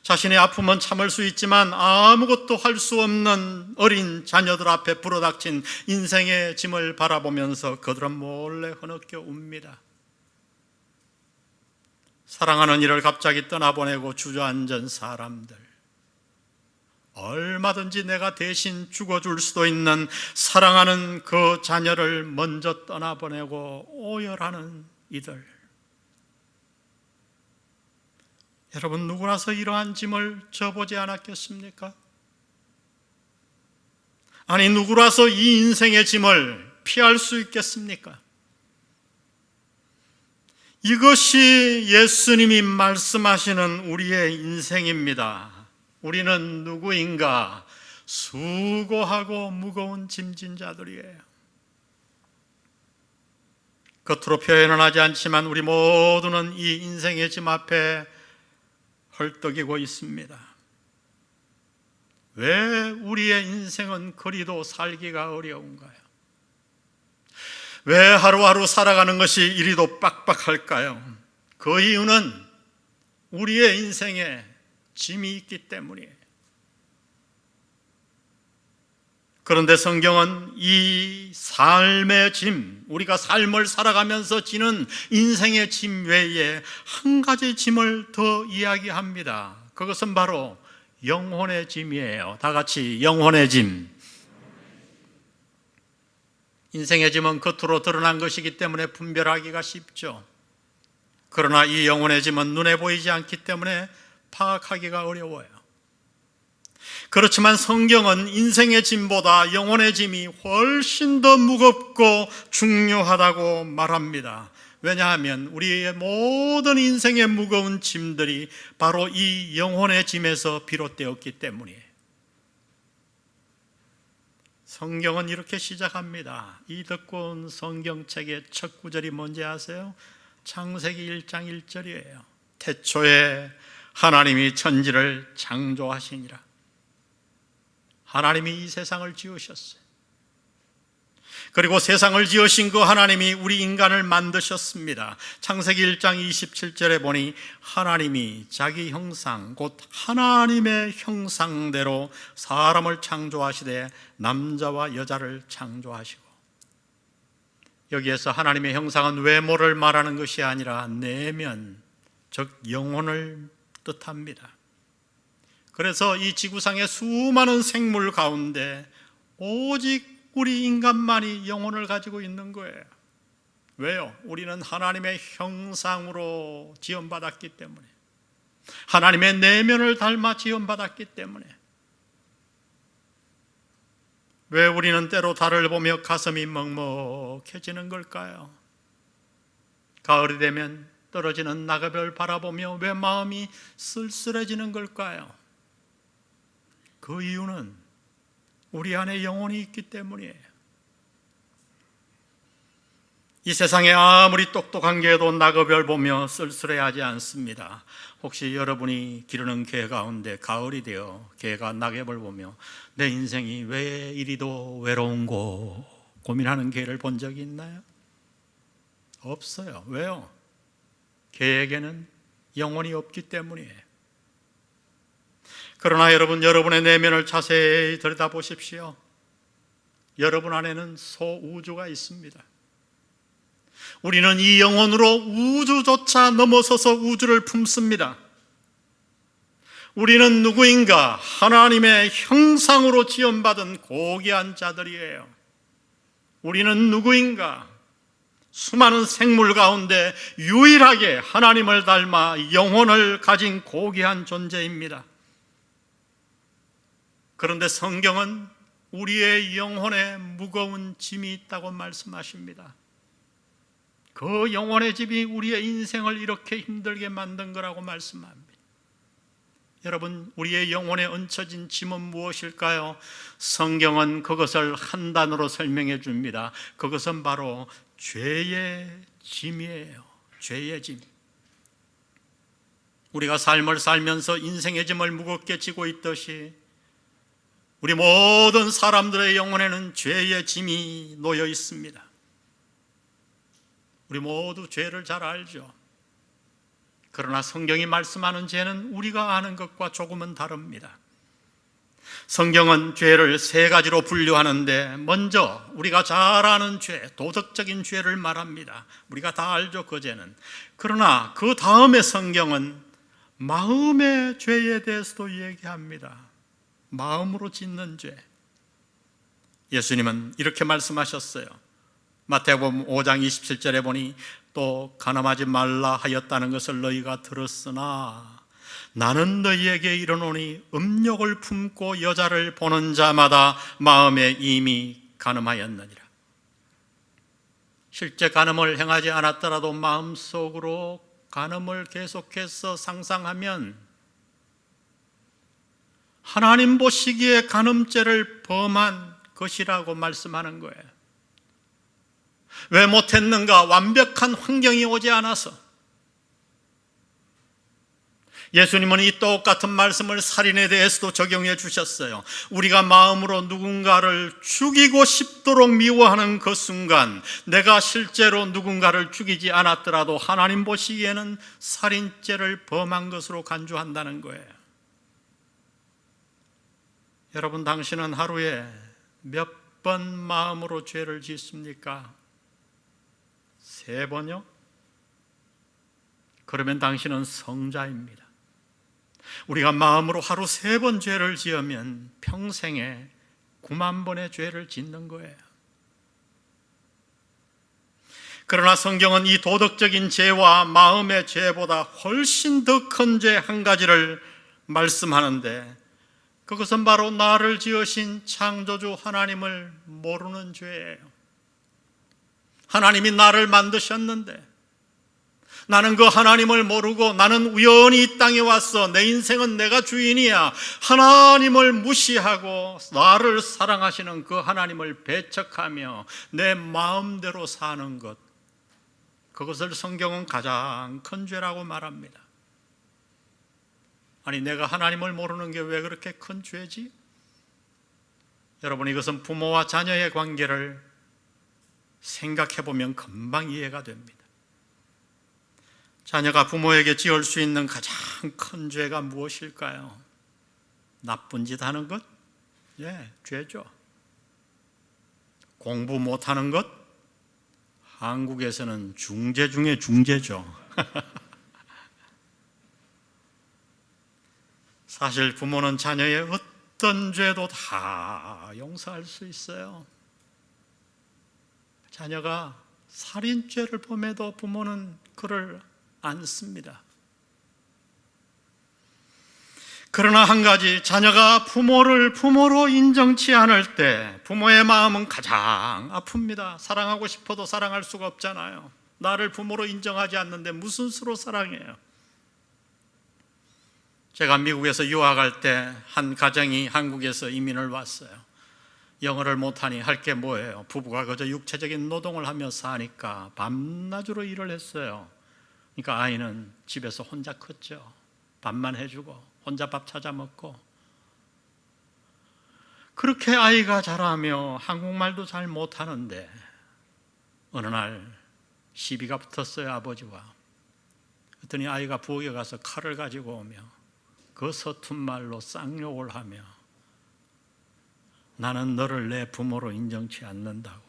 자신의 아픔은 참을 수 있지만 아무것도 할 수 없는 어린 자녀들 앞에 불어닥친 인생의 짐을 바라보면서 그들은 몰래 흐느껴 웁니다. 사랑하는 이를 갑자기 떠나보내고 주저앉은 사람들, 얼마든지 내가 대신 죽어줄 수도 있는 사랑하는 그 자녀를 먼저 떠나보내고 오열하는 이들. 여러분 누구라서 이러한 짐을 져보지 않았겠습니까? 아니 누구라서 이 인생의 짐을 피할 수 있겠습니까? 이것이 예수님이 말씀하시는 우리의 인생입니다. 우리는 누구인가? 수고하고 무거운 짐진 자들이에요. 겉으로 표현은 하지 않지만 우리 모두는 이 인생의 짐 앞에 헐떡이고 있습니다. 왜 우리의 인생은 그리도 살기가 어려운가요? 왜 하루하루 살아가는 것이 이리도 빡빡할까요? 그 이유는 우리의 인생에 짐이 있기 때문이에요. 그런데 성경은 이 삶의 짐, 우리가 삶을 살아가면서 지는 인생의 짐 외에 한 가지 짐을 더 이야기합니다. 그것은 바로 영혼의 짐이에요. 다 같이 영혼의 짐. 인생의 짐은 겉으로 드러난 것이기 때문에 분별하기가 쉽죠. 그러나 이 영혼의 짐은 눈에 보이지 않기 때문에 파악하기가 어려워요. 그렇지만 성경은 인생의 짐보다 영혼의 짐이 훨씬 더 무겁고 중요하다고 말합니다. 왜냐하면 우리의 모든 인생의 무거운 짐들이 바로 이 영혼의 짐에서 비롯되었기 때문이에요. 성경은 이렇게 시작합니다. 이 두꺼운 성경책의 첫 구절이 뭔지 아세요? 창세기 1장 1절이에요. 태초에 하나님이 천지를 창조하시니라. 하나님이 이 세상을 지으셨어요. 그리고 세상을 지으신 그 하나님이 우리 인간을 만드셨습니다. 창세기 1장 27절에 보니 하나님이 자기 형상 곧 하나님의 형상대로 사람을 창조하시되 남자와 여자를 창조하시고 여기에서 하나님의 형상은 외모를 말하는 것이 아니라 내면, 즉 영혼을 뜻합니다. 그래서 이 지구상의 수많은 생물 가운데 오직 우리 인간만이 영혼을 가지고 있는 거예요. 왜요? 우리는 하나님의 형상으로 지음받았기 때문에, 하나님의 내면을 닮아 지음받았기 때문에. 왜 우리는 때로 달을 보며 가슴이 먹먹해지는 걸까요? 가을이 되면 떨어지는 낙엽을 바라보며 왜 마음이 쓸쓸해지는 걸까요? 그 이유는 우리 안에 영혼이 있기 때문이에요. 이 세상에 아무리 똑똑한 개도 낙엽을 보며 쓸쓸해하지 않습니다. 혹시 여러분이 기르는 개 가운데 가을이 되어 개가 낙엽을 보며 내 인생이 왜 이리도 외로운고 고민하는 개를 본 적이 있나요? 없어요. 왜요? 개에게는 영혼이 없기 때문이에요. 그러나 여러분, 여러분의 내면을 자세히 들여다보십시오. 여러분 안에는 소우주가 있습니다. 우리는 이 영혼으로 우주조차 넘어서서 우주를 품습니다. 우리는 누구인가? 하나님의 형상으로 지음받은 고귀한 자들이에요. 우리는 누구인가? 수많은 생물 가운데 유일하게 하나님을 닮아 영혼을 가진 고귀한 존재입니다. 그런데 성경은 우리의 영혼에 무거운 짐이 있다고 말씀하십니다. 그 영혼의 짐이 우리의 인생을 이렇게 힘들게 만든 거라고 말씀합니다. 여러분, 우리의 영혼에 얹혀진 짐은 무엇일까요? 성경은 그것을 한 단어로 설명해 줍니다. 그것은 바로 죄의 짐이에요. 죄의 짐. 우리가 삶을 살면서 인생의 짐을 무겁게 지고 있듯이 우리 모든 사람들의 영혼에는 죄의 짐이 놓여 있습니다. 우리 모두 죄를 잘 알죠. 그러나 성경이 말씀하는 죄는 우리가 아는 것과 조금은 다릅니다. 성경은 죄를 세 가지로 분류하는데, 먼저 우리가 잘 아는 죄, 도덕적인 죄를 말합니다. 우리가 다 알죠, 그 죄는. 그러나 그 다음에 성경은 마음의 죄에 대해서도 얘기합니다. 마음으로 짓는 죄. 예수님은 이렇게 말씀하셨어요. 마태복음 5장 27절에 보니 또 간음하지 말라 하였다는 것을 너희가 들었으나 나는 너희에게 이르노니 음욕을 품고 여자를 보는 자마다 마음에 이미 간음하였느니라. 실제 간음을 행하지 않았더라도 마음속으로 간음을 계속해서 상상하면 하나님 보시기에 간음죄를 범한 것이라고 말씀하는 거예요. 왜 못했는가? 완벽한 환경이 오지 않아서. 예수님은 이 똑같은 말씀을 살인에 대해서도 적용해 주셨어요. 우리가 마음으로 누군가를 죽이고 싶도록 미워하는 그 순간, 내가 실제로 누군가를 죽이지 않았더라도 하나님 보시기에는 살인죄를 범한 것으로 간주한다는 거예요. 여러분, 당신은 하루에 몇 번 마음으로 죄를 짓습니까? 3번요? 그러면 당신은 성자입니다. 우리가 마음으로 하루 3번 죄를 지으면 평생에 9만 번의 죄를 짓는 거예요. 그러나 성경은 이 도덕적인 죄와 마음의 죄보다 훨씬 더 큰 죄 한 가지를 말씀하는데, 그것은 바로 나를 지으신 창조주 하나님을 모르는 죄예요. 하나님이 나를 만드셨는데 나는 그 하나님을 모르고 나는 우연히 이 땅에 왔어, 내 인생은 내가 주인이야, 하나님을 무시하고 나를 사랑하시는 그 하나님을 배척하며 내 마음대로 사는 것, 그것을 성경은 가장 큰 죄라고 말합니다. 아니, 내가 하나님을 모르는 게 왜 그렇게 큰 죄지? 여러분, 이것은 부모와 자녀의 관계를 생각해 보면 금방 이해가 됩니다. 자녀가 부모에게 지을 수 있는 가장 큰 죄가 무엇일까요? 나쁜 짓 하는 것? 예, 죄죠. 공부 못하는 것? 한국에서는 중재 중에 중재죠. 사실 부모는 자녀의 어떤 죄도 다 용서할 수 있어요. 자녀가 살인죄를 범해도 부모는 그를 안습니다. 그러나 한 가지, 자녀가 부모를 부모로 인정치 않을 때 부모의 마음은 가장 아픕니다. 사랑하고 싶어도 사랑할 수가 없잖아요. 나를 부모로 인정하지 않는데 무슨 수로 사랑해요? 제가 미국에서 유학할 때 한 가정이 한국에서 이민을 왔어요. 영어를 못하니 할 게 뭐예요? 부부가 그저 육체적인 노동을 하며 사니까 밤낮으로 일을 했어요. 그러니까 아이는 집에서 혼자 컸죠. 밥만 해주고 혼자 밥 찾아 먹고. 그렇게 아이가 자라며 한국말도 잘 못하는데 어느 날 시비가 붙었어요, 아버지와. 그랬더니 아이가 부엌에 가서 칼을 가지고 오며 그 서툰 말로 쌍욕을 하며 나는 너를 내 부모로 인정치 않는다고.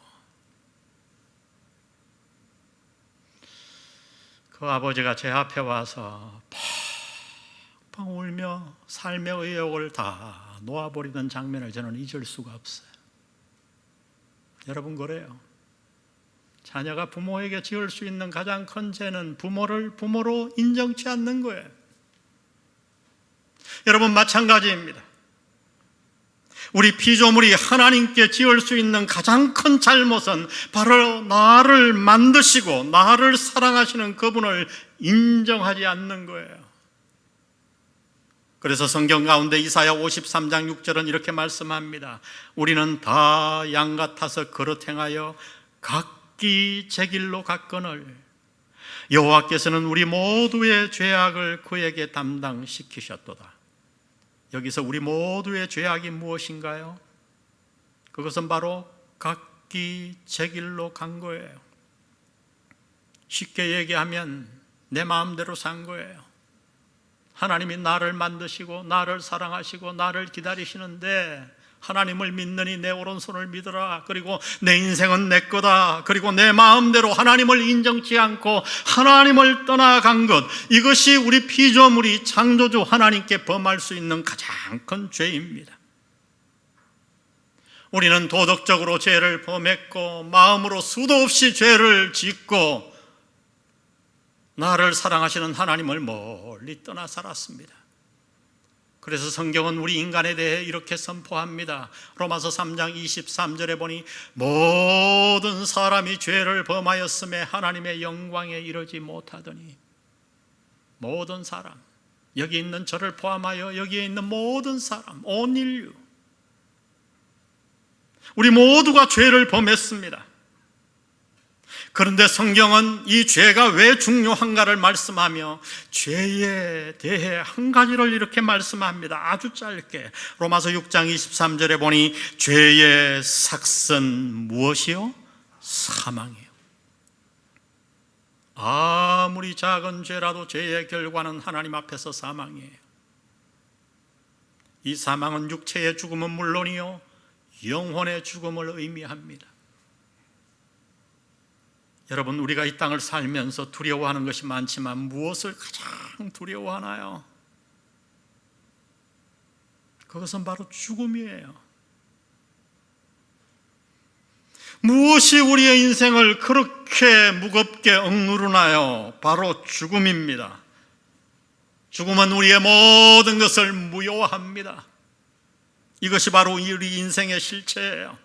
그 아버지가 제 앞에 와서 펑펑 울며 삶의 의욕을 다 놓아버리던 장면을 저는 잊을 수가 없어요. 여러분, 그래요. 자녀가 부모에게 지을 수 있는 가장 큰 죄는 부모를 부모로 인정치 않는 거예요. 여러분, 마찬가지입니다. 우리 피조물이 하나님께 지을 수 있는 가장 큰 잘못은 바로 나를 만드시고 나를 사랑하시는 그분을 인정하지 않는 거예요. 그래서 성경 가운데 이사야 53장 6절은 이렇게 말씀합니다. 우리는 다 양 같아서 그릇 행하여 각기 제 길로 갔거늘 여호와께서는 우리 모두의 죄악을 그에게 담당시키셨도다. 여기서 우리 모두의 죄악이 무엇인가요? 그것은 바로 각기 제 길로 간 거예요. 쉽게 얘기하면 내 마음대로 산 거예요. 하나님이 나를 만드시고 나를 사랑하시고 나를 기다리시는데 하나님을 믿느니 내 오른손을 믿어라. 그리고 내 인생은 내 거다. 그리고 내 마음대로 하나님을 인정치 않고 하나님을 떠나간 것, 이것이 우리 피조물이 창조주 하나님께 범할 수 있는 가장 큰 죄입니다. 우리는 도덕적으로 죄를 범했고 마음으로 수도 없이 죄를 짓고 나를 사랑하시는 하나님을 멀리 떠나 살았습니다. 그래서 성경은 우리 인간에 대해 이렇게 선포합니다. 로마서 3장 23절에 보니 모든 사람이 죄를 범하였음에 하나님의 영광에 이르지 못하더니, 모든 사람, 여기 있는 저를 포함하여 여기에 있는 모든 사람, 온 인류, 우리 모두가 죄를 범했습니다. 그런데 성경은 이 죄가 왜 중요한가를 말씀하며 죄에 대해 한 가지를 이렇게 말씀합니다. 아주 짧게. 로마서 6장 23절에 보니 죄의 삭은 무엇이요? 사망이에요. 아무리 작은 죄라도 죄의 결과는 하나님 앞에서 사망이에요. 이 사망은 육체의 죽음은 물론이요, 영혼의 죽음을 의미합니다. 여러분, 우리가 이 땅을 살면서 두려워하는 것이 많지만 무엇을 가장 두려워하나요? 그것은 바로 죽음이에요. 무엇이 우리의 인생을 그렇게 무겁게 억누르나요? 바로 죽음입니다. 죽음은 우리의 모든 것을 무효화합니다. 이것이 바로 우리 인생의 실체예요.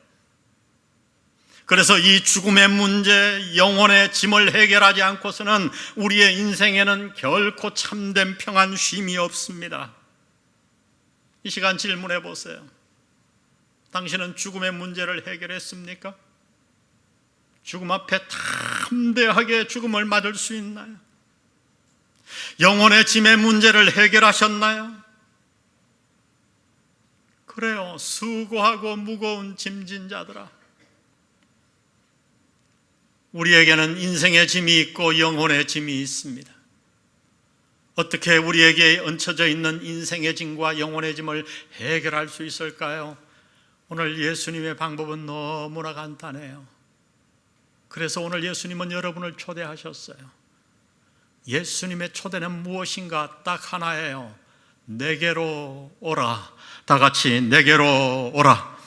그래서 이 죽음의 문제, 영혼의 짐을 해결하지 않고서는 우리의 인생에는 결코 참된 평안, 쉼이 없습니다. 이 시간 질문해 보세요. 당신은 죽음의 문제를 해결했습니까? 죽음 앞에 담대하게 죽음을 맞을 수 있나요? 영혼의 짐의 문제를 해결하셨나요? 그래요. 수고하고 무거운 짐진 자들아, 우리에게는 인생의 짐이 있고 영혼의 짐이 있습니다. 어떻게 우리에게 얹혀져 있는 인생의 짐과 영혼의 짐을 해결할 수 있을까요? 오늘 예수님의 방법은 너무나 간단해요. 그래서 오늘 예수님은 여러분을 초대하셨어요. 예수님의 초대는 무엇인가? 딱 하나예요. 내게로 오라. 다 같이 내게로 오라.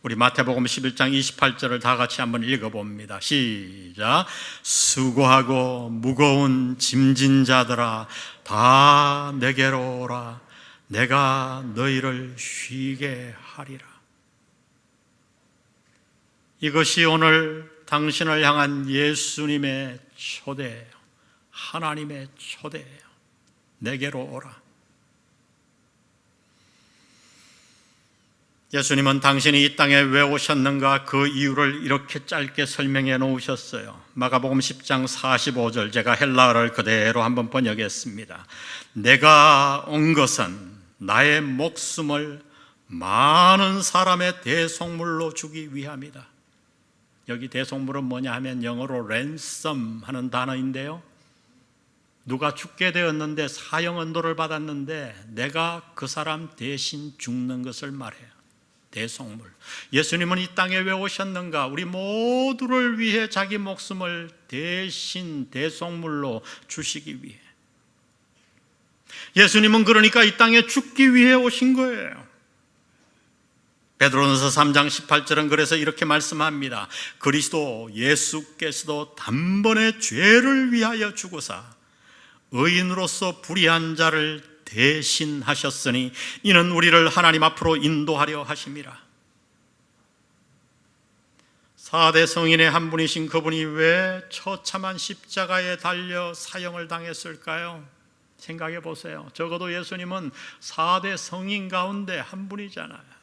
우리 마태복음 11장 28절을 다 같이 한번 읽어봅니다. 시작. 수고하고 무거운 짐진 자들아 다 내게로 오라. 내가 너희를 쉬게 하리라. 이것이 오늘 당신을 향한 예수님의 초대예요. 하나님의 초대예요. 내게로 오라. 예수님은 당신이 이 땅에 왜 오셨는가 그 이유를 이렇게 짧게 설명해 놓으셨어요. 마가복음 10장 45절, 제가 헬라어를 그대로 한번 번역했습니다. 내가 온 것은 나의 목숨을 많은 사람의 대속물로 주기 위함이다. 여기 대속물은 뭐냐 하면 영어로 ransom 하는 단어인데요, 누가 죽게 되었는데 사형언도를 받았는데 내가 그 사람 대신 죽는 것을 말해요. 대속물. 예수님은 이 땅에 왜 오셨는가? 우리 모두를 위해 자기 목숨을 대신 대속물로 주시기 위해. 예수님은 그러니까 이 땅에 죽기 위해 오신 거예요. 베드로전서 3장 18절은 그래서 이렇게 말씀합니다. 그리스도 예수께서도 단번에 죄를 위하여 죽으사 의인으로서 불의한 자를 대신하셨으니 이는 우리를 하나님 앞으로 인도하려 하심이라. 4대 성인의 한 분이신 그분이 왜 처참한 십자가에 달려 사형을 당했을까요? 생각해 보세요. 적어도 예수님은 4대 성인 가운데 한 분이잖아요.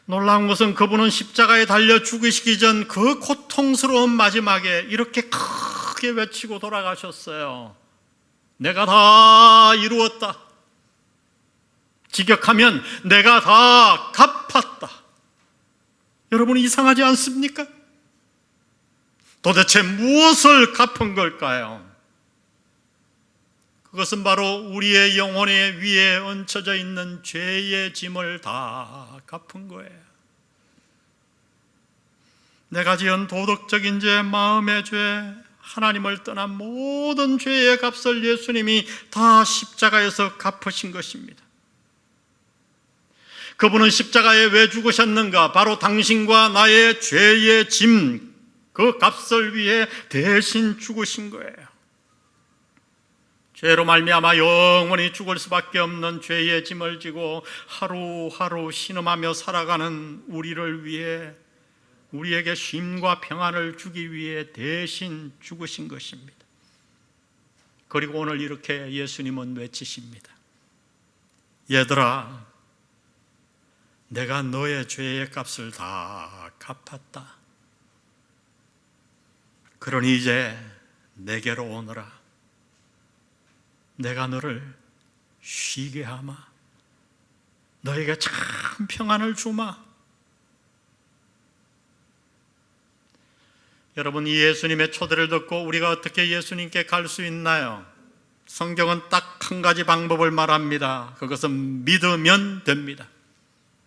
놀라운 것은 그분은 십자가에 달려 죽으시기 전 그 고통스러운 마지막에 이렇게 크게 외치고 돌아가셨어요. 내가 다 이루었다. 직역하면 내가 다 갚았다. 여러분, 이상하지 않습니까? 도대체 무엇을 갚은 걸까요? 그것은 바로 우리의 영혼의 위에 얹혀져 있는 죄의 짐을 다 갚은 거예요. 내가 지은 도덕적인 죄, 마음의 죄, 하나님을 떠난 모든 죄의 값을 예수님이 다 십자가에서 갚으신 것입니다. 그분은 십자가에 왜 죽으셨는가? 바로 당신과 나의 죄의 짐, 그 값을 위해 대신 죽으신 거예요. 죄로 말미암아 영원히 죽을 수밖에 없는 죄의 짐을 지고 하루하루 신음하며 살아가는 우리를 위해, 우리에게 쉼과 평안을 주기 위해 대신 죽으신 것입니다. 그리고 오늘 이렇게 예수님은 외치십니다. 얘들아, 내가 너의 죄의 값을 다 갚았다. 그러니 이제 내게로 오너라. 내가 너를 쉬게 하마. 너에게 참 평안을 주마. 여러분, 이 예수님의 초대를 듣고 우리가 어떻게 예수님께 갈 수 있나요? 성경은 딱 한 가지 방법을 말합니다. 그것은 믿으면 됩니다.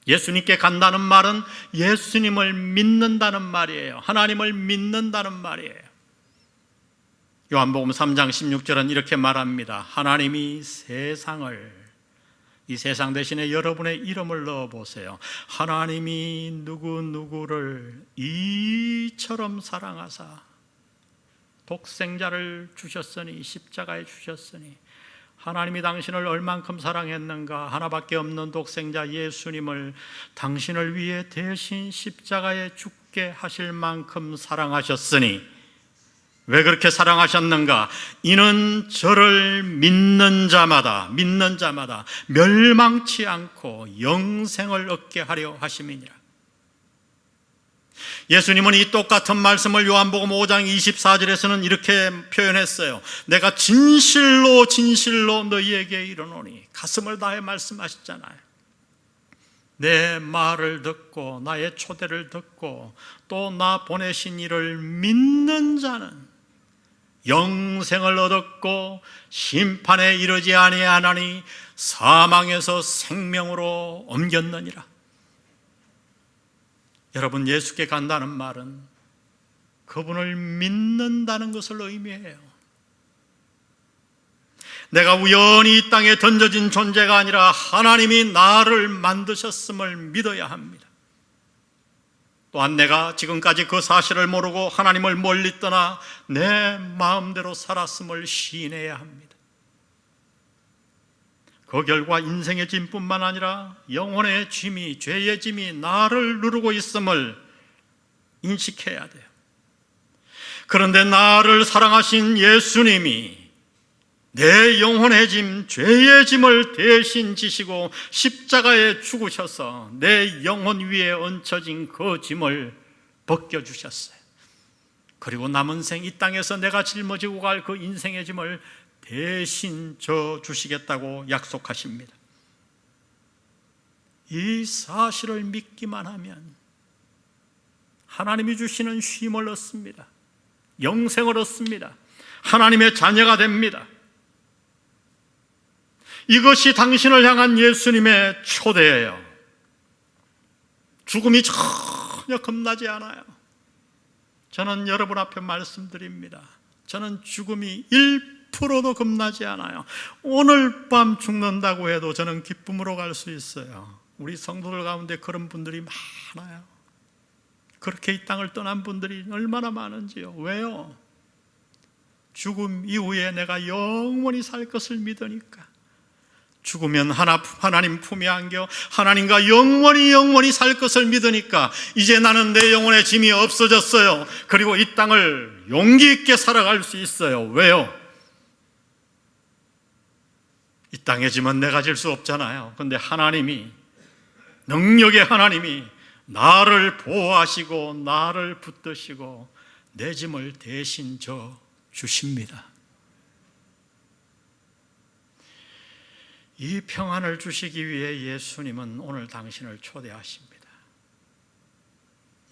예수님께 간다는 말은 예수님을 믿는다는 말이에요. 하나님을 믿는다는 말이에요. 요한복음 3장 16절은 이렇게 말합니다. 하나님이 세상을, 이 세상 대신에 여러분의 이름을 넣어보세요. 하나님이 누구누구를 이처럼 사랑하사 독생자를 주셨으니, 십자가에 주셨으니, 하나님이 당신을 얼만큼 사랑했는가? 하나밖에 없는 독생자 예수님을 당신을 위해 대신 십자가에 죽게 하실 만큼 사랑하셨으니, 왜 그렇게 사랑하셨는가? 이는 저를 믿는 자마다 멸망치 않고 영생을 얻게 하려 하심이니라. 예수님은 이 똑같은 말씀을 요한복음 5장 24절에서는 이렇게 표현했어요. 내가 진실로 진실로 너희에게 이르노니. 가슴을 다해 말씀하셨잖아요. 내 말을 듣고 나의 초대를 듣고 또 나 보내신 이를 믿는 자는 영생을 얻었고 심판에 이르지 아니하나니 사망에서 생명으로 옮겼느니라. 여러분, 예수께 간다는 말은 그분을 믿는다는 것을 의미해요. 내가 우연히 이 땅에 던져진 존재가 아니라 하나님이 나를 만드셨음을 믿어야 합니다. 또한 내가 지금까지 그 사실을 모르고 하나님을 멀리 떠나 내 마음대로 살았음을 시인해야 합니다. 그 결과 인생의 짐뿐만 아니라 영혼의 짐이, 죄의 짐이 나를 누르고 있음을 인식해야 돼요. 그런데 나를 사랑하신 예수님이 내 영혼의 짐, 죄의 짐을 대신 지시고 십자가에 죽으셔서 내 영혼 위에 얹혀진 그 짐을 벗겨주셨어요. 그리고 남은 생 이 땅에서 내가 짊어지고 갈 그 인생의 짐을 대신 져주시겠다고 약속하십니다. 이 사실을 믿기만 하면 하나님이 주시는 쉼을 얻습니다. 영생을 얻습니다. 하나님의 자녀가 됩니다. 이것이 당신을 향한 예수님의 초대예요. 죽음이 전혀 겁나지 않아요. 저는 여러분 앞에 말씀드립니다. 저는 죽음이 1%도 겁나지 않아요. 오늘 밤 죽는다고 해도 저는 기쁨으로 갈 수 있어요. 우리 성도들 가운데 그런 분들이 많아요. 그렇게 이 땅을 떠난 분들이 얼마나 많은지요. 왜요? 죽음 이후에 내가 영원히 살 것을 믿으니까. 죽으면 하나님 품에 안겨 하나님과 영원히 살 것을 믿으니까 이제 나는 내 영혼의 짐이 없어졌어요. 그리고 이 땅을 용기 있게 살아갈 수 있어요. 왜요? 이 땅의 짐은 내가 질 수 없잖아요. 그런데 하나님이, 능력의 하나님이 나를 보호하시고 나를 붙드시고 내 짐을 대신 져 주십니다. 이 평안을 주시기 위해 예수님은 오늘 당신을 초대하십니다.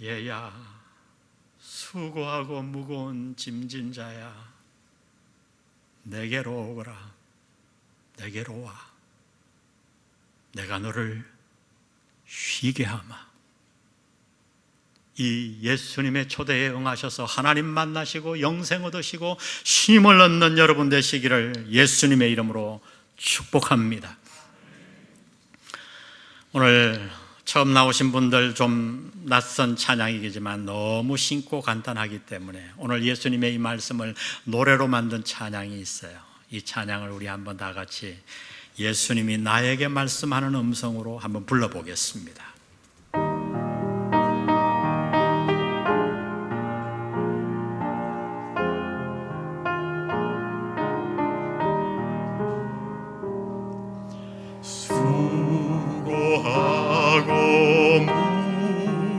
얘야, 수고하고 무거운 짐진 자야, 내게로 오거라. 내게로 와. 내가 너를 쉬게 하마. 이 예수님의 초대에 응하셔서 하나님 만나시고 영생 얻으시고 쉼을 얻는 여러분 되시기를 예수님의 이름으로 축복합니다. 오늘 처음 나오신 분들 좀 낯선 찬양이겠지만 너무 쉽고 간단하기 때문에 오늘 예수님의 이 말씀을 노래로 만든 찬양이 있어요. 이 찬양을 우리 한번 다 같이 예수님이 나에게 말씀하는 음성으로 한번 불러보겠습니다. 수고하고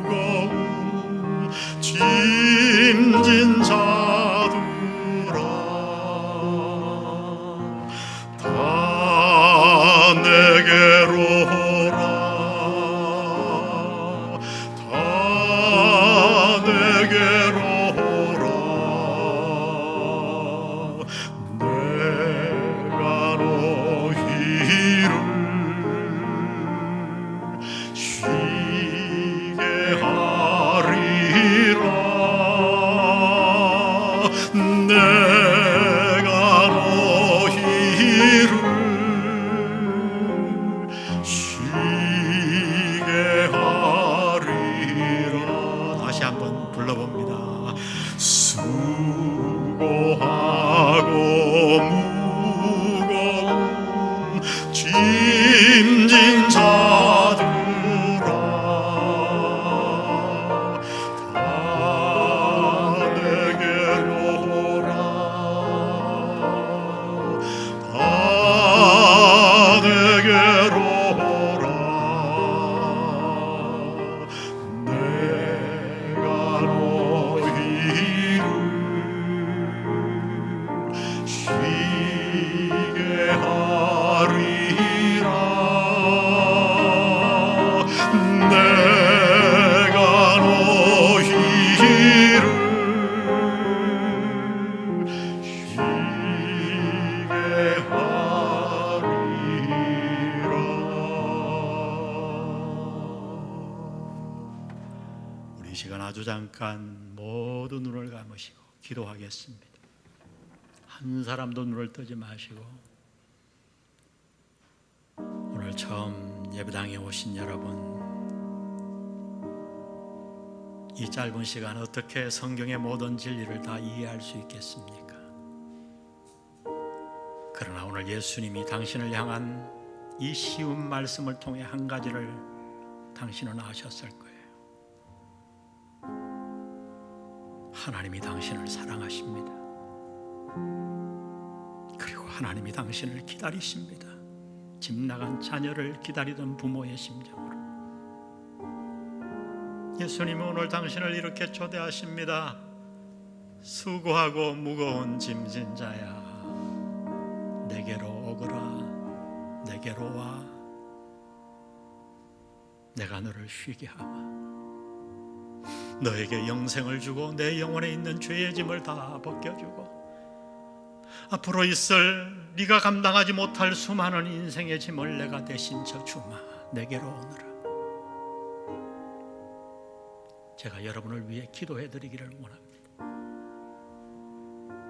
무거운 짐진 자들아, 다 내게로 오라. 다 내게로 오라. 내가 너희를 쉬게 하리라. 내가 너희를 쉬게 하리라. 다시 한번 불러봅니다. 수고하고 무거운 짐진 자들아, 다 내게로 오라. 다 내게로 오라. 내가 너희를 쉬게 하리라. 시간 아주 잠깐 모두 눈을 감으시고 기도하겠습니다. 한 사람도 눈을 뜨지 마시고 오늘 처음 예배당에 오신 여러분, 이 짧은 시간 어떻게 성경의 모든 진리를 다 이해할 수 있겠습니까? 그러나 오늘 예수님이 당신을 향한 이 쉬운 말씀을 통해 한 가지를 당신은 아셨을 거예요. 하나님이 당신을 사랑하십니다. 그리고 하나님이 당신을 기다리십니다. 집 나간 자녀를 기다리던 부모의 심정으로 예수님은 오늘 당신을 이렇게 초대하십니다. 수고하고 무거운 짐진 자야, 내게로 오거라. 내게로 와. 내가 너를 쉬게 하마. 너에게 영생을 주고 내 영혼에 있는 죄의 짐을 다 벗겨주고 앞으로 있을 네가 감당하지 못할 수많은 인생의 짐을 내가 대신 져주마. 내게로 오너라. 제가 여러분을 위해 기도해 드리기를 원합니다.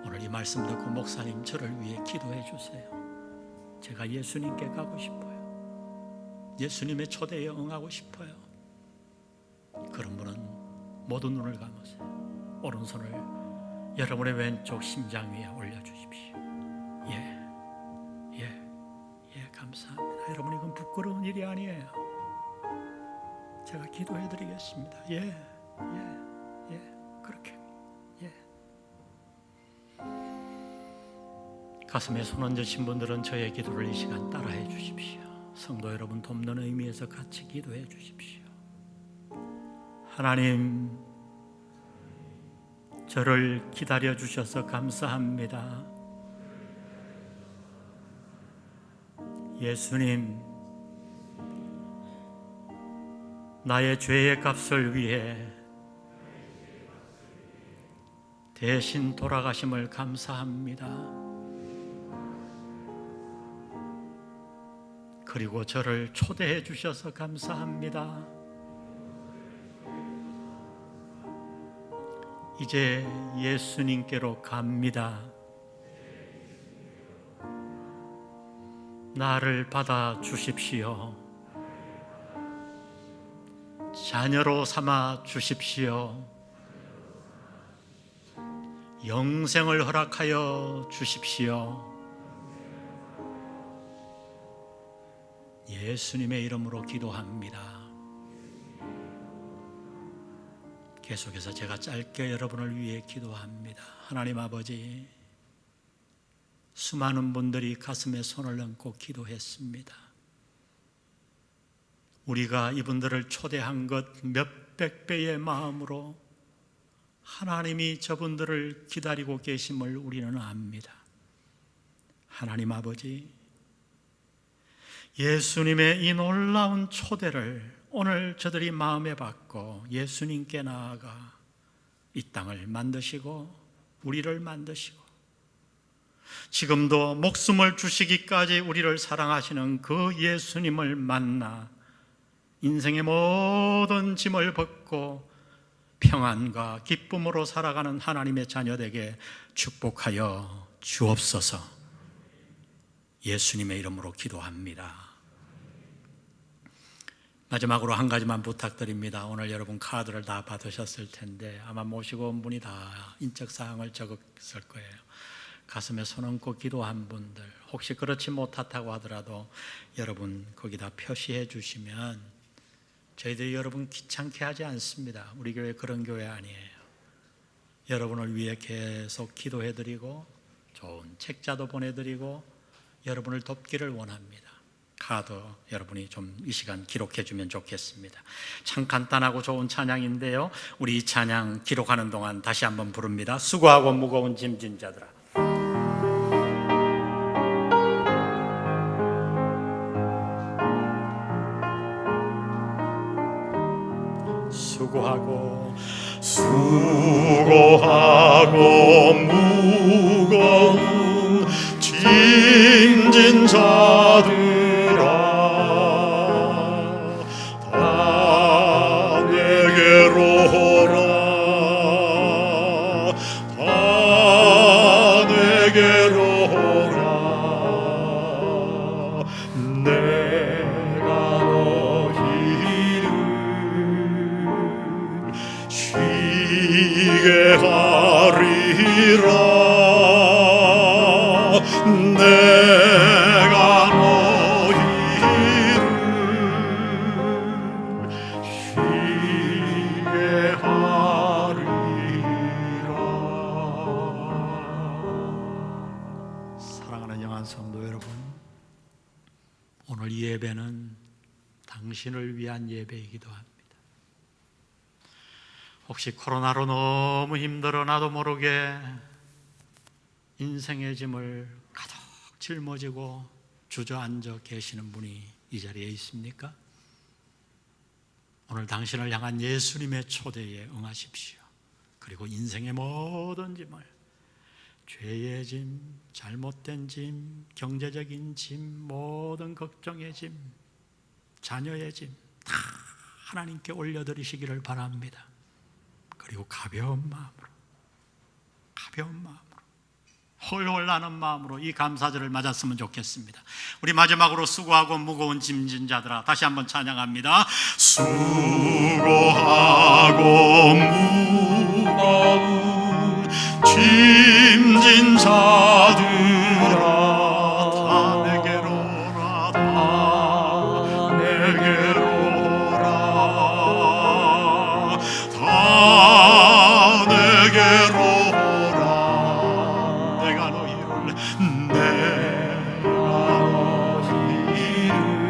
오늘 이 말씀 듣고 목사님 저를 위해 기도해 주세요. 제가 예수님께 가고 싶어요. 예수님의 초대에 응하고 싶어요. 그런 분은 모두 눈을 감으세요. 오른손을 여러분의 왼쪽 심장 위에 올려주십시오. 감사합니다. 여러분, 이건 부끄러운 일이 아니에요. 제가 기도해 드리겠습니다. 그렇게 가슴에 손 얹으신 분들은 저의 기도를 이 시간 따라해 주십시오. 성도 여러분 돕는 의미에서 같이 기도해 주십시오. 하나님, 저를 기다려 주셔서 감사합니다. 예수님, 나의 죄의 값을 위해 대신 돌아가심을 감사합니다. 그리고 저를 초대해 주셔서 감사합니다. 이제 예수님께로 갑니다. 나를 받아 주십시오. 자녀로 삼아 주십시오. 영생을 허락하여 주십시오. 예수님의 이름으로 기도합니다. 계속해서 제가 짧게 여러분을 위해 기도합니다. 하나님 아버지, 수많은 분들이 가슴에 손을 얹고 기도했습니다. 우리가 이분들을 초대한 것 몇백 배의 마음으로 하나님이 저분들을 기다리고 계심을 우리는 압니다. 하나님 아버지, 예수님의 이 놀라운 초대를 오늘 저들이 마음에 받고 예수님께 나아가 이 땅을 만드시고 우리를 만드시고 지금도 목숨을 주시기까지 우리를 사랑하시는 그 예수님을 만나 인생의 모든 짐을 벗고 평안과 기쁨으로 살아가는 하나님의 자녀되게 축복하여 주옵소서. 예수님의 이름으로 기도합니다. 마지막으로 한 가지만 부탁드립니다. 오늘 여러분 카드를 다 받으셨을 텐데 아마 모시고 온 분이 다 인적사항을 적었을 거예요. 가슴에 손 얹고 기도한 분들, 혹시 그렇지 못하다고 하더라도 여러분 거기다 표시해 주시면 저희들이 여러분 귀찮게 하지 않습니다. 우리 교회 그런 교회 아니에요. 여러분을 위해 계속 기도해 드리고 좋은 책자도 보내드리고 여러분을 돕기를 원합니다. 카드 여러분이 좀 이 시간 기록해 주면 좋겠습니다. 참 간단하고 좋은 찬양인데요, 우리 이 찬양 기록하는 동안 다시 한번 부릅니다. 수고하고 무거운 짐진 자들아. 수고하고 무거운 짐진 자들아, 다 내게로 오라. 내가 너희를 쉬게 하리라. 내가 너희를 쉬게 하리라. 사랑하는 영안 성도 여러분, 오늘 이 예배는 당신을 위한 예배이기도 합니다. 혹시 코로나로 너무 힘들어 나도 모르게 인생의 짐을 가득 짊어지고 주저앉아 계시는 분이 이 자리에 있습니까? 오늘 당신을 향한 예수님의 초대에 응하십시오. 그리고 인생의 모든 짐을, 죄의 짐, 잘못된 짐, 경제적인 짐, 모든 걱정의 짐, 자녀의 짐 다 하나님께 올려드리시기를 바랍니다. 그리고 가벼운 마음으로 홀홀 나는 마음으로 이 감사절을 맞았으면 좋겠습니다. 우리 마지막으로 수고하고 무거운 짐진 자들아, 다시 한번 찬양합니다. 수고하고 무거운 짐진 자들아, 다 내게로 오라, 다 내게로 오라, 다 내게로 오라. 내가 너희를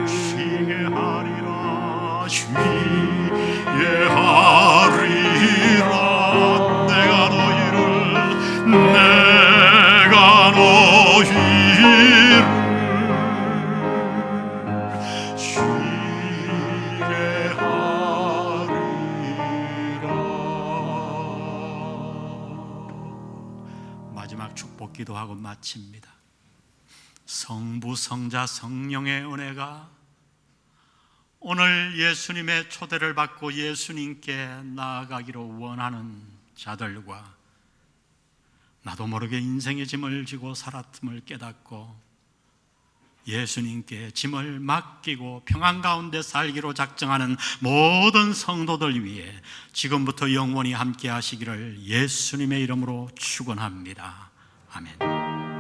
쉬게 하리라, 쉬게 하리라. 내가 너희를 쉬게 하리라. 마지막 축복 기도하고 마칩니다. 성부, 성자, 성령의 은혜가 오늘 예수님의 초대를 받고 예수님께 나아가기로 원하는 자들과 나도 모르게 인생의 짐을 지고 살았음을 깨닫고 예수님께 짐을 맡기고 평안 가운데 살기로 작정하는 모든 성도들 위해 지금부터 영원히 함께 하시기를 예수님의 이름으로 축원합니다. 아멘.